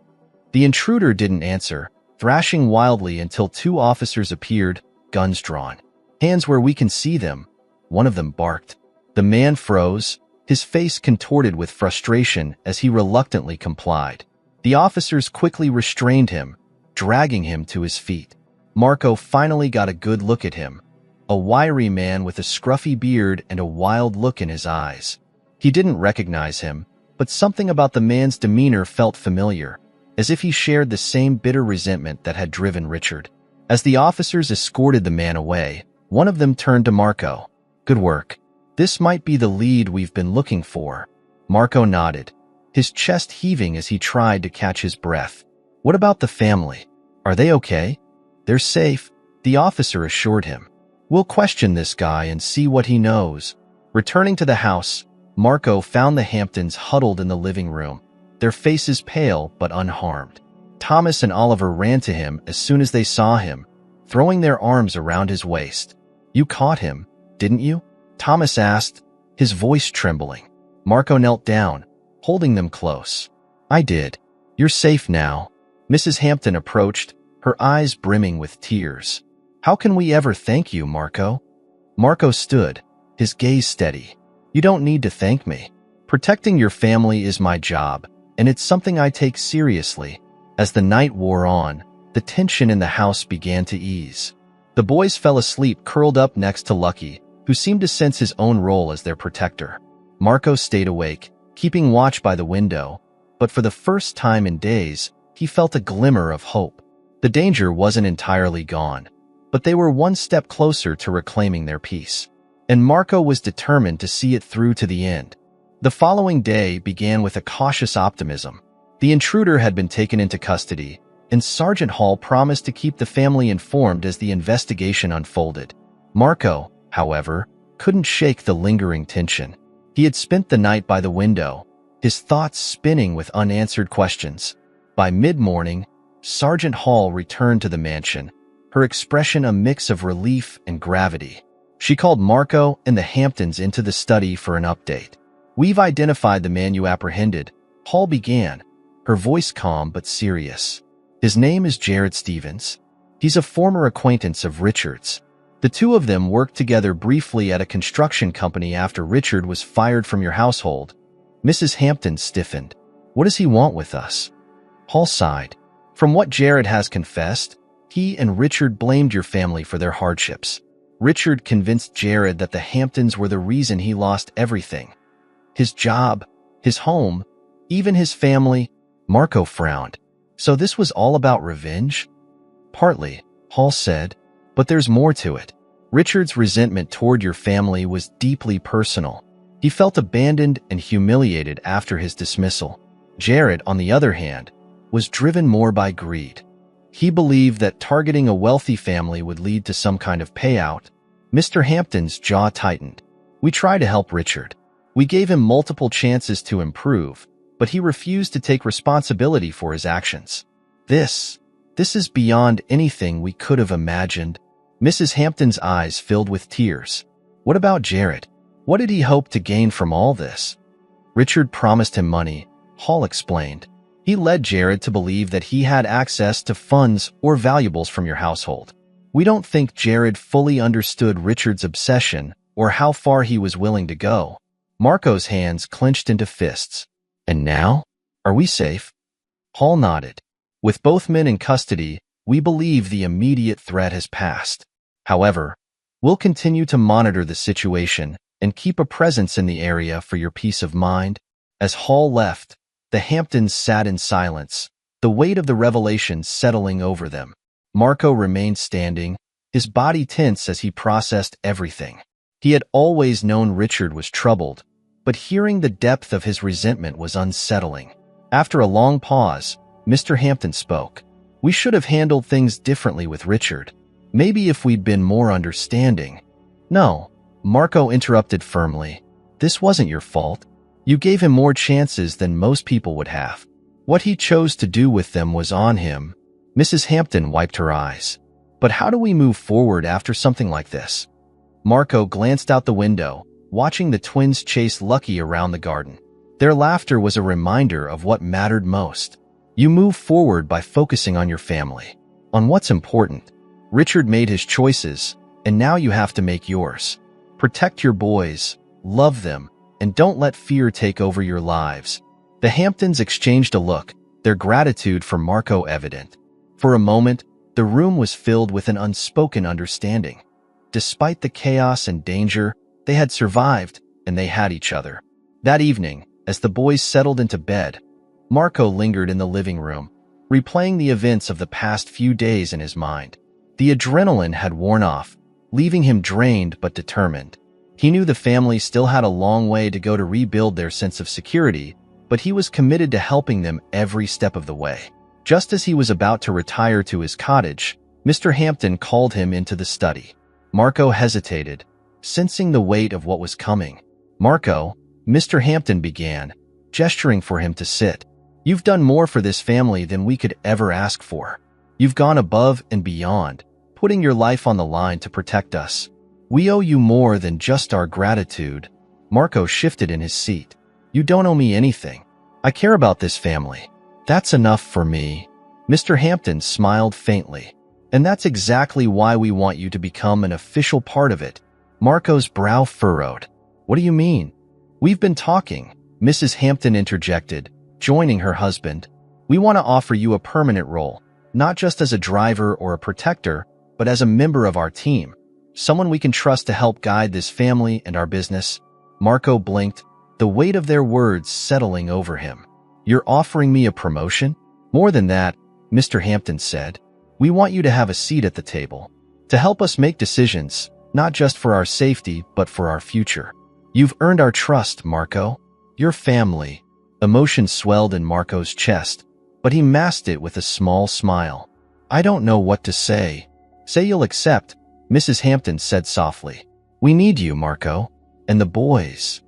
The intruder didn't answer, thrashing wildly until two officers appeared, guns drawn. "Hands where we can see them," one of them barked. The man froze, his face contorted with frustration as he reluctantly complied. The officers quickly restrained him, dragging him to his feet. Marco finally got a good look at him, a wiry man with a scruffy beard and a wild look in his eyes. He didn't recognize him, but something about the man's demeanor felt familiar, as if he shared the same bitter resentment that had driven Richard. As the officers escorted the man away, one of them turned to Marco. "Good work. This might be the lead we've been looking for." Marco nodded, his chest heaving as he tried to catch his breath. "What about the family? Are they okay?" "They're safe," the officer assured him. "We'll question this guy and see what he knows." Returning to the house, Marco found the Hamptons huddled in the living room, their faces pale but unharmed. Thomas and Oliver ran to him as soon as they saw him, throwing their arms around his waist. "You caught him, didn't you?" Thomas asked, his voice trembling. Marco knelt down, holding them close. "I did. You're safe now." Mrs. Hampton approached, her eyes brimming with tears. "How can we ever thank you, Marco?" Marco stood, his gaze steady. "You don't need to thank me. Protecting your family is my job, and it's something I take seriously." As the night wore on, the tension in the house began to ease. The boys fell asleep curled up next to Lucky, who seemed to sense his own role as their protector. Marco stayed awake, keeping watch by the window, but for the first time in days, he felt a glimmer of hope. The danger wasn't entirely gone, but they were one step closer to reclaiming their peace. And Marco was determined to see it through to the end. The following day began with a cautious optimism. The intruder had been taken into custody, and Sergeant Hall promised to keep the family informed as the investigation unfolded. Marco, however, couldn't shake the lingering tension. He had spent the night by the window, his thoughts spinning with unanswered questions. By mid-morning, Sergeant Hall returned to the mansion, her expression a mix of relief and gravity. She called Marco and the Hamptons into the study for an update. "We've identified the man you apprehended," Hall began, her voice calm but serious. "His name is Jared Stevens. He's a former acquaintance of Richard's. The two of them worked together briefly at a construction company after Richard was fired from your household." Mrs. Hampton stiffened. "What does he want with us?" Hall sighed. "From what Jared has confessed, he and Richard blamed your family for their hardships. Richard convinced Jared that the Hamptons were the reason he lost everything. His job, his home, even his family." Marco frowned. "So this was all about revenge?" "Partly," Hall said, "but there's more to it. Richard's resentment toward your family was deeply personal. He felt abandoned and humiliated after his dismissal. Jared, on the other hand, was driven more by greed. He believed that targeting a wealthy family would lead to some kind of payout. Mr. Hampton's jaw tightened. We tried to help Richard. We gave him multiple chances to improve, but he refused to take responsibility for his actions. This is beyond anything we could have imagined. Mrs. Hampton's eyes filled with tears. What about Jared? What did he hope to gain from all this? Richard promised him money, Hall explained. He led Jared to believe that he had access to funds or valuables from your household. We don't think Jared fully understood Richard's obsession or how far he was willing to go. Marco's hands clenched into fists. And now? Are we safe? Hall nodded. With both men in custody, we believe the immediate threat has passed. However, we'll continue to monitor the situation and keep a presence in the area for your peace of mind. As Hall left, the Hamptons sat in silence, the weight of the revelation settling over them. Marco remained standing, his body tense as he processed everything. He had always known Richard was troubled, but hearing the depth of his resentment was unsettling. After a long pause, Mr. Hampton spoke. We should have handled things differently with Richard. Maybe if we'd been more understanding. No, Marco interrupted firmly. This wasn't your fault. You gave him more chances than most people would have. What he chose to do with them was on him. Mrs. Hampton wiped her eyes. But how do we move forward after something like this? Marco glanced out the window, watching the twins chase Lucky around the garden. Their laughter was a reminder of what mattered most. You move forward by focusing on your family, on what's important. Richard made his choices, and now you have to make yours. Protect your boys, love them, and don't let fear take over your lives. The Hamptons exchanged a look, their gratitude for Marco evident. For a moment, the room was filled with an unspoken understanding. Despite the chaos and danger, they had survived, and they had each other. That evening, as the boys settled into bed, Marco lingered in the living room, replaying the events of the past few days in his mind. The adrenaline had worn off, leaving him drained but determined. He knew the family still had a long way to go to rebuild their sense of security, but he was committed to helping them every step of the way. Just as he was about to retire to his cottage, Mr. Hampton called him into the study. Marco hesitated, sensing the weight of what was coming. Marco, Mr. Hampton began, gesturing for him to sit. You've done more for this family than we could ever ask for. You've gone above and beyond, putting your life on the line to protect us. We owe you more than just our gratitude. Marco shifted in his seat. You don't owe me anything. I care about this family. That's enough for me. Mr. Hampton smiled faintly. And that's exactly why we want you to become an official part of it. Marco's brow furrowed. What do you mean? We've been talking, Mrs. Hampton interjected, joining her husband. We want to offer you a permanent role, not just as a driver or a protector, but as a member of our team. Someone we can trust to help guide this family and our business. Marco blinked, the weight of their words settling over him. You're offering me a promotion? More than that, Mr. Hampton said. We want you to have a seat at the table, to help us make decisions, not just for our safety, but for our future. You've earned our trust, Marco. Your family. Emotion swelled in Marco's chest, but he masked it with a small smile. I don't know what to say. Say you'll accept, Mrs. Hampton said softly. We need you, Marco. And the boys.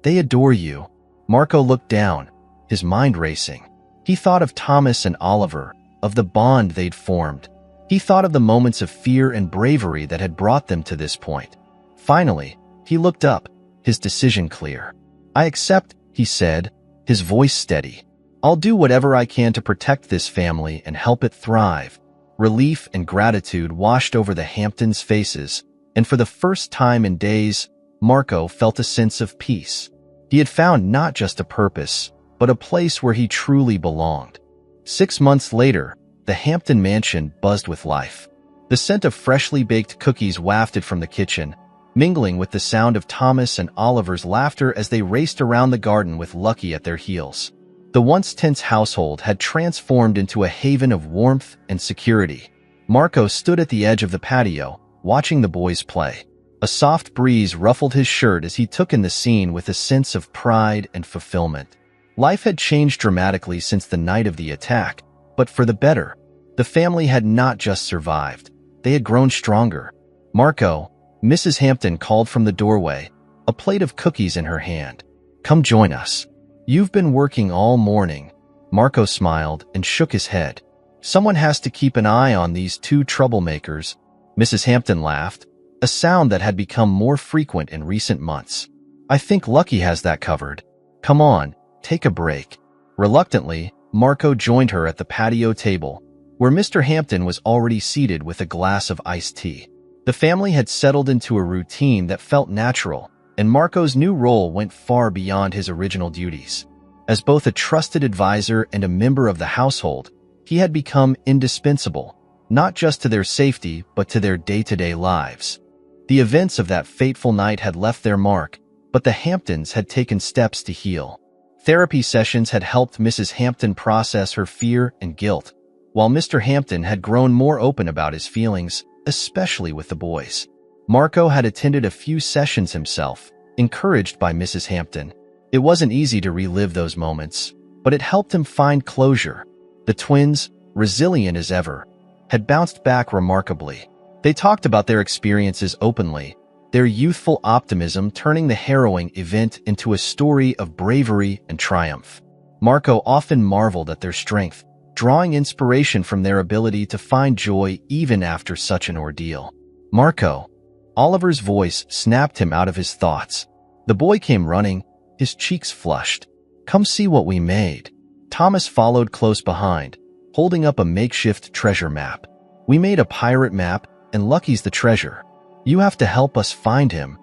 They adore you. Marco looked down, his mind racing. He thought of Thomas and Oliver, of the bond they'd formed. He thought of the moments of fear and bravery that had brought them to this point. Finally, he looked up, his decision clear. I accept, he said, his voice steady. I'll do whatever I can to protect this family and help it thrive. Relief and gratitude washed over the Hamptons' faces, and for the first time in days, Marco felt a sense of peace. He had found not just a purpose, but a place where he truly belonged. 6 months later, the Hampton mansion buzzed with life. The scent of freshly baked cookies wafted from the kitchen, mingling with the sound of Thomas and Oliver's laughter as they raced around the garden with Lucky at their heels. The once tense household had transformed into a haven of warmth and security. Marco stood at the edge of the patio, watching the boys play. A soft breeze ruffled his shirt as he took in the scene with a sense of pride and fulfillment. Life had changed dramatically since the night of the attack, but for the better. The family had not just survived. They had grown stronger. "Marco," Mrs. Hampton called from the doorway, a plate of cookies in her hand. "Come join us. You've been working all morning." Marco smiled and shook his head. "Someone has to keep an eye on these two troublemakers." Mrs. Hampton laughed, a sound that had become more frequent in recent months. "I think Lucky has that covered. Come on, take a break." Reluctantly, Marco joined her at the patio table, where Mr. Hampton was already seated with a glass of iced tea. The family had settled into a routine that felt natural, and Marco's new role went far beyond his original duties. As both a trusted advisor and a member of the household, he had become indispensable, not just to their safety but to their day-to-day lives. The events of that fateful night had left their mark, but the Hamptons had taken steps to heal. Therapy sessions had helped Mrs. Hampton process her fear and guilt, while Mr. Hampton had grown more open about his feelings, especially with the boys. Marco had attended a few sessions himself, encouraged by Mrs. Hampton. It wasn't easy to relive those moments, but it helped him find closure. The twins, resilient as ever, had bounced back remarkably. They talked about their experiences openly, their youthful optimism turning the harrowing event into a story of bravery and triumph. Marco often marveled at their strength, drawing inspiration from their ability to find joy even after such an ordeal. "Marco!" Oliver's voice snapped him out of his thoughts. The boy came running, his cheeks flushed. "Come see what we made." Thomas followed close behind, holding up a makeshift treasure map. "We made a pirate map, and Lucky's the treasure. You have to help us find him."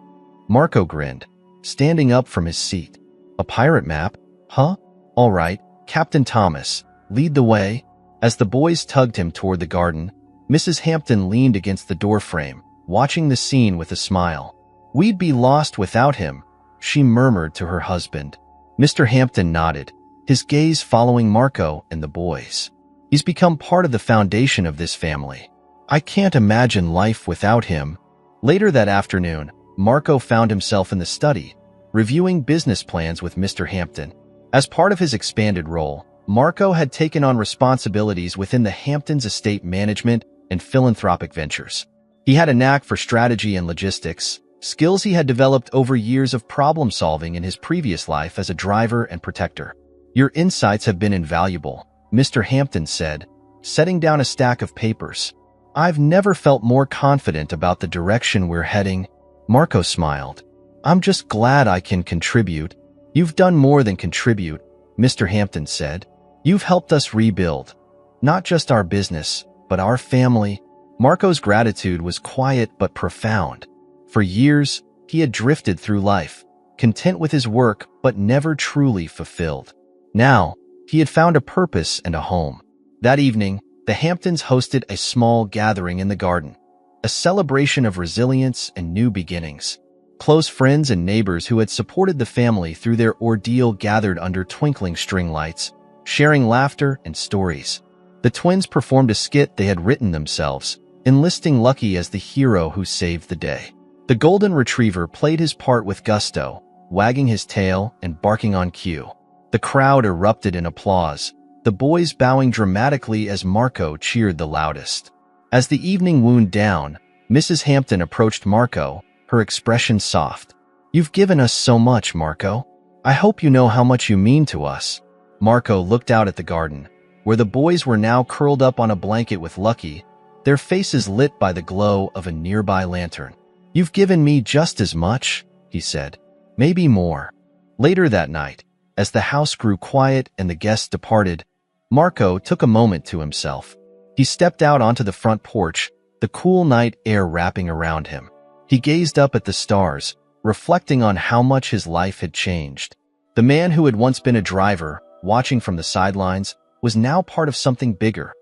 Marco grinned, standing up from his seat. "A pirate map? Huh? All right, Captain Thomas. Lead the way." As the boys tugged him toward the garden, Mrs. Hampton leaned against the doorframe, watching the scene with a smile. "We'd be lost without him," she murmured to her husband. Mr. Hampton nodded, his gaze following Marco and the boys. "He's become part of the foundation of this family. I can't imagine life without him." Later that afternoon, Marco found himself in the study, reviewing business plans with Mr. Hampton. As part of his expanded role, Marco had taken on responsibilities within the Hamptons' estate management and philanthropic ventures. He had a knack for strategy and logistics, skills he had developed over years of problem-solving in his previous life as a driver and protector. "Your insights have been invaluable," Mr. Hampton said, setting down a stack of papers. "I've never felt more confident about the direction we're heading." Marco smiled. "I'm just glad I can contribute." "You've done more than contribute," Mr. Hampton said. "You've helped us rebuild, not just our business, but our family." Marco's gratitude was quiet but profound. For years, he had drifted through life, content with his work but never truly fulfilled. Now, he had found a purpose and a home. That evening, the Hamptons hosted a small gathering in the garden, a celebration of resilience and new beginnings. Close friends and neighbors who had supported the family through their ordeal gathered under twinkling string lights, sharing laughter and stories. The twins performed a skit they had written themselves, enlisting Lucky as the hero who saved the day. The golden retriever played his part with gusto, wagging his tail and barking on cue. The crowd erupted in applause, the boys bowing dramatically as Marco cheered the loudest. As the evening wound down, Mrs. Hampton approached Marco, her expression soft. "You've given us so much, Marco. I hope you know how much you mean to us." Marco looked out at the garden, where the boys were now curled up on a blanket with Lucky, their faces lit by the glow of a nearby lantern. "You've given me just as much," he said. "Maybe more." Later that night, as the house grew quiet and the guests departed, Marco took a moment to himself. He stepped out onto the front porch, the cool night air wrapping around him. He gazed up at the stars, reflecting on how much his life had changed. The man who had once been a driver, watching from the sidelines, was now part of something bigger,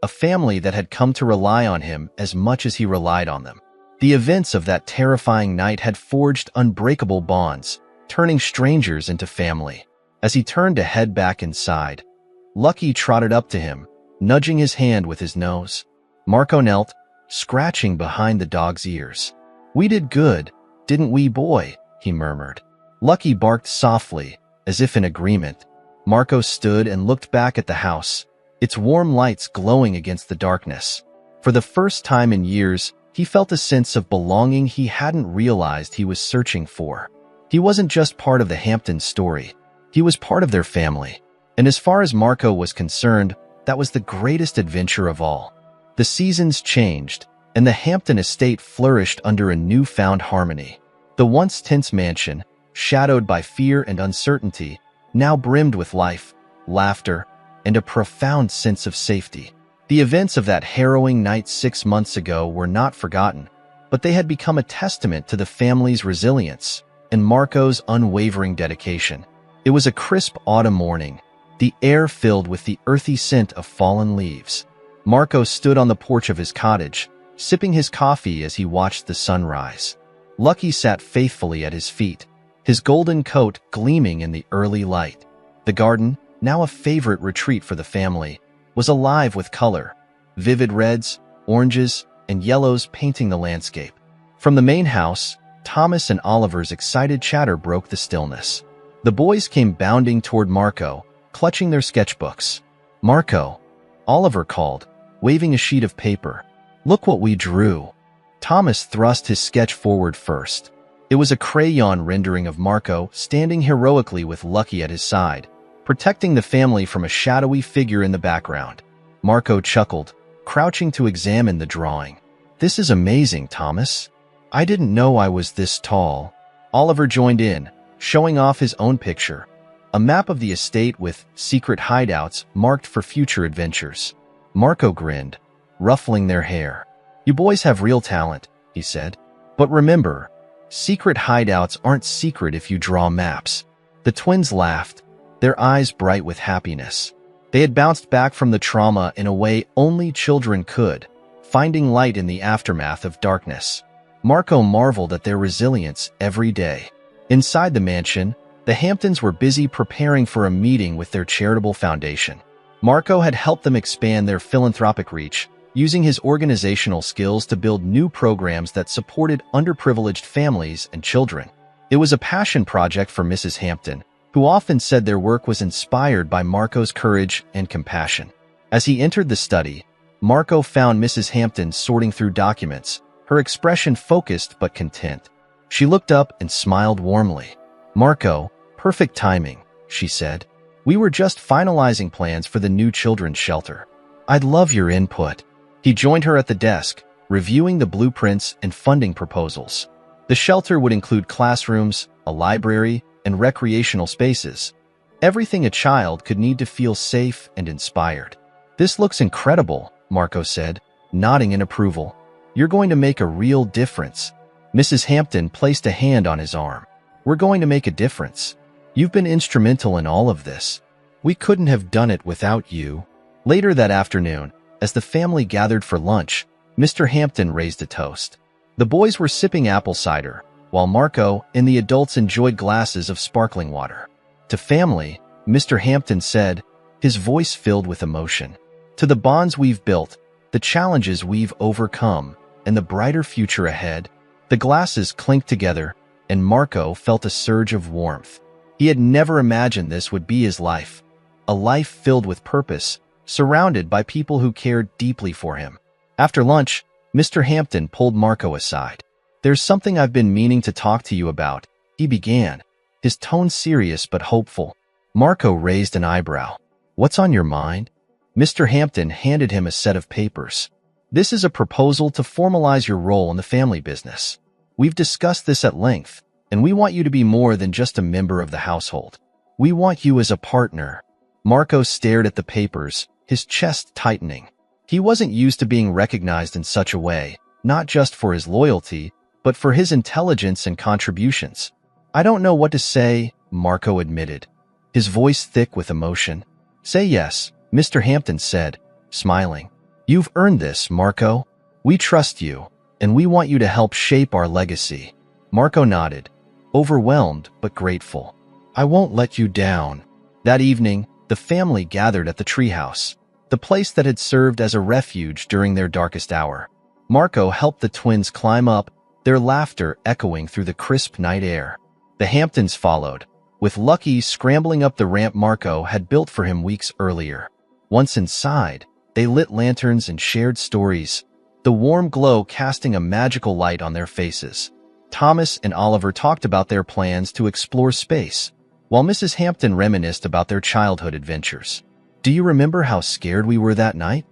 a family that had come to rely on him as much as he relied on them. The events of that terrifying night had forged unbreakable bonds, turning strangers into family. As he turned to head back inside, Lucky trotted up to him, nudging his hand with his nose. Marco knelt, scratching behind the dog's ears. "We did good, didn't we, boy?" he murmured. Lucky barked softly, as if in agreement. Marco stood and looked back at the house, its warm lights glowing against the darkness. For the first time in years, he felt a sense of belonging he hadn't realized he was searching for. He wasn't just part of the Hamptons' story. He was part of their family. And as far as Marco was concerned, that was the greatest adventure of all. The seasons changed, and the Hampton estate flourished under a newfound harmony. The once tense mansion, shadowed by fear and uncertainty, now brimmed with life, laughter, and a profound sense of safety. The events of that harrowing night 6 months ago were not forgotten, but they had become a testament to the family's resilience and Marco's unwavering dedication. It was a crisp autumn morning, the air filled with the earthy scent of fallen leaves. Marco stood on the porch of his cottage, sipping his coffee as he watched the sun rise. Lucky sat faithfully at his feet, his golden coat gleaming in the early light. The garden, now a favorite retreat for the family, was alive with color, vivid reds, oranges, and yellows painting the landscape. From the main house, Thomas and Oliver's excited chatter broke the stillness. The boys came bounding toward Marco, clutching their sketchbooks. "Marco," Oliver called, waving a sheet of paper. "Look what we drew." Thomas thrust his sketch forward first. It was a crayon rendering of Marco standing heroically with Lucky at his side, protecting the family from a shadowy figure in the background. Marco chuckled, crouching to examine the drawing. "This is amazing, Thomas. I didn't know I was this tall." Oliver joined in, showing off his own picture, a map of the estate with secret hideouts marked for future adventures. Marco grinned, ruffling their hair. "You boys have real talent," he said. "But remember, secret hideouts aren't secret if you draw maps." The twins laughed, their eyes bright with happiness. They had bounced back from the trauma in a way only children could, finding light in the aftermath of darkness. Marco marveled at their resilience every day. Inside the mansion, the Hamptons were busy preparing for a meeting with their charitable foundation. Marco had helped them expand their philanthropic reach, using his organizational skills to build new programs that supported underprivileged families and children. It was a passion project for Mrs. Hampton, who often said their work was inspired by Marco's courage and compassion. As he entered the study, Marco found Mrs. Hampton sorting through documents, her expression focused but content. She looked up and smiled warmly. "Marco, perfect timing," she said. "We were just finalizing plans for the new children's shelter. I'd love your input." He joined her at the desk, reviewing the blueprints and funding proposals. The shelter would include classrooms, a library, and recreational spaces. Everything a child could need to feel safe and inspired. "This looks incredible," Marco said, nodding in approval. "You're going to make a real difference." Mrs. Hampton placed a hand on his arm. "We're going to make a difference. You've been instrumental in all of this. We couldn't have done it without you." Later that afternoon, as the family gathered for lunch, Mr. Hampton raised a toast. The boys were sipping apple cider, while Marco and the adults enjoyed glasses of sparkling water. "To family," Mr. Hampton said, his voice filled with emotion. "To the bonds we've built, the challenges we've overcome, and the brighter future ahead." The glasses clinked together, and Marco felt a surge of warmth. He had never imagined this would be his life, a life filled with purpose, surrounded by people who cared deeply for him. After lunch, Mr. Hampton pulled Marco aside. "There's something I've been meaning to talk to you about," he began, his tone serious but hopeful. Marco raised an eyebrow. "What's on your mind?" Mr. Hampton handed him a set of papers. "This is a proposal to formalize your role in the family business. We've discussed this at length, and we want you to be more than just a member of the household. We want you as a partner." Marco stared at the papers, his chest tightening. He wasn't used to being recognized in such a way, not just for his loyalty, but for his intelligence and contributions. "I don't know what to say," Marco admitted, his voice thick with emotion. "Say yes," Mr. Hampton said, smiling. "You've earned this, Marco. We trust you, and we want you to help shape our legacy." Marco nodded, overwhelmed but grateful. "I won't let you down." That evening, the family gathered at the treehouse, the place that had served as a refuge during their darkest hour. Marco helped the twins climb up, their laughter echoing through the crisp night air. The Hamptons followed, with Lucky scrambling up the ramp Marco had built for him weeks earlier. Once inside, they lit lanterns and shared stories, the warm glow casting a magical light on their faces. Thomas and Oliver talked about their plans to explore space, while Mrs. Hampton reminisced about their childhood adventures. "Do you remember how scared we were that night?"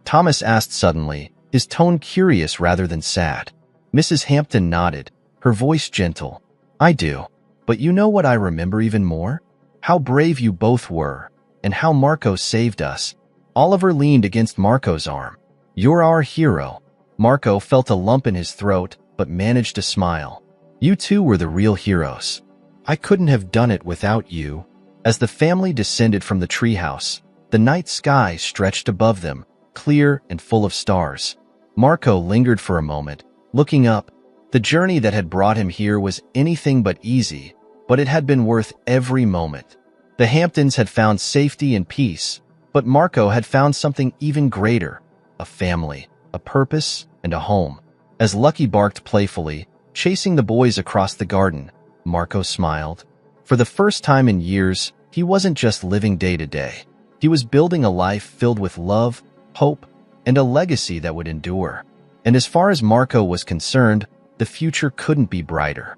Thomas asked suddenly, his tone curious rather than sad. Mrs. Hampton nodded, her voice gentle. "I do. But you know what I remember even more? How brave you both were, and how Marco saved us." Oliver leaned against Marco's arm. "You're our hero." Marco felt a lump in his throat, but managed to smile. "You two were the real heroes. I couldn't have done it without you." As the family descended from the treehouse, the night sky stretched above them, clear and full of stars. Marco lingered for a moment, looking up. The journey that had brought him here was anything but easy, but it had been worth every moment. The Hamptons had found safety and peace, but Marco had found something even greater: a family, a purpose, and a home. As Lucky barked playfully, chasing the boys across the garden, Marco smiled. For the first time in years, he wasn't just living day to day. He was building a life filled with love, hope, and a legacy that would endure. And as far as Marco was concerned, the future couldn't be brighter.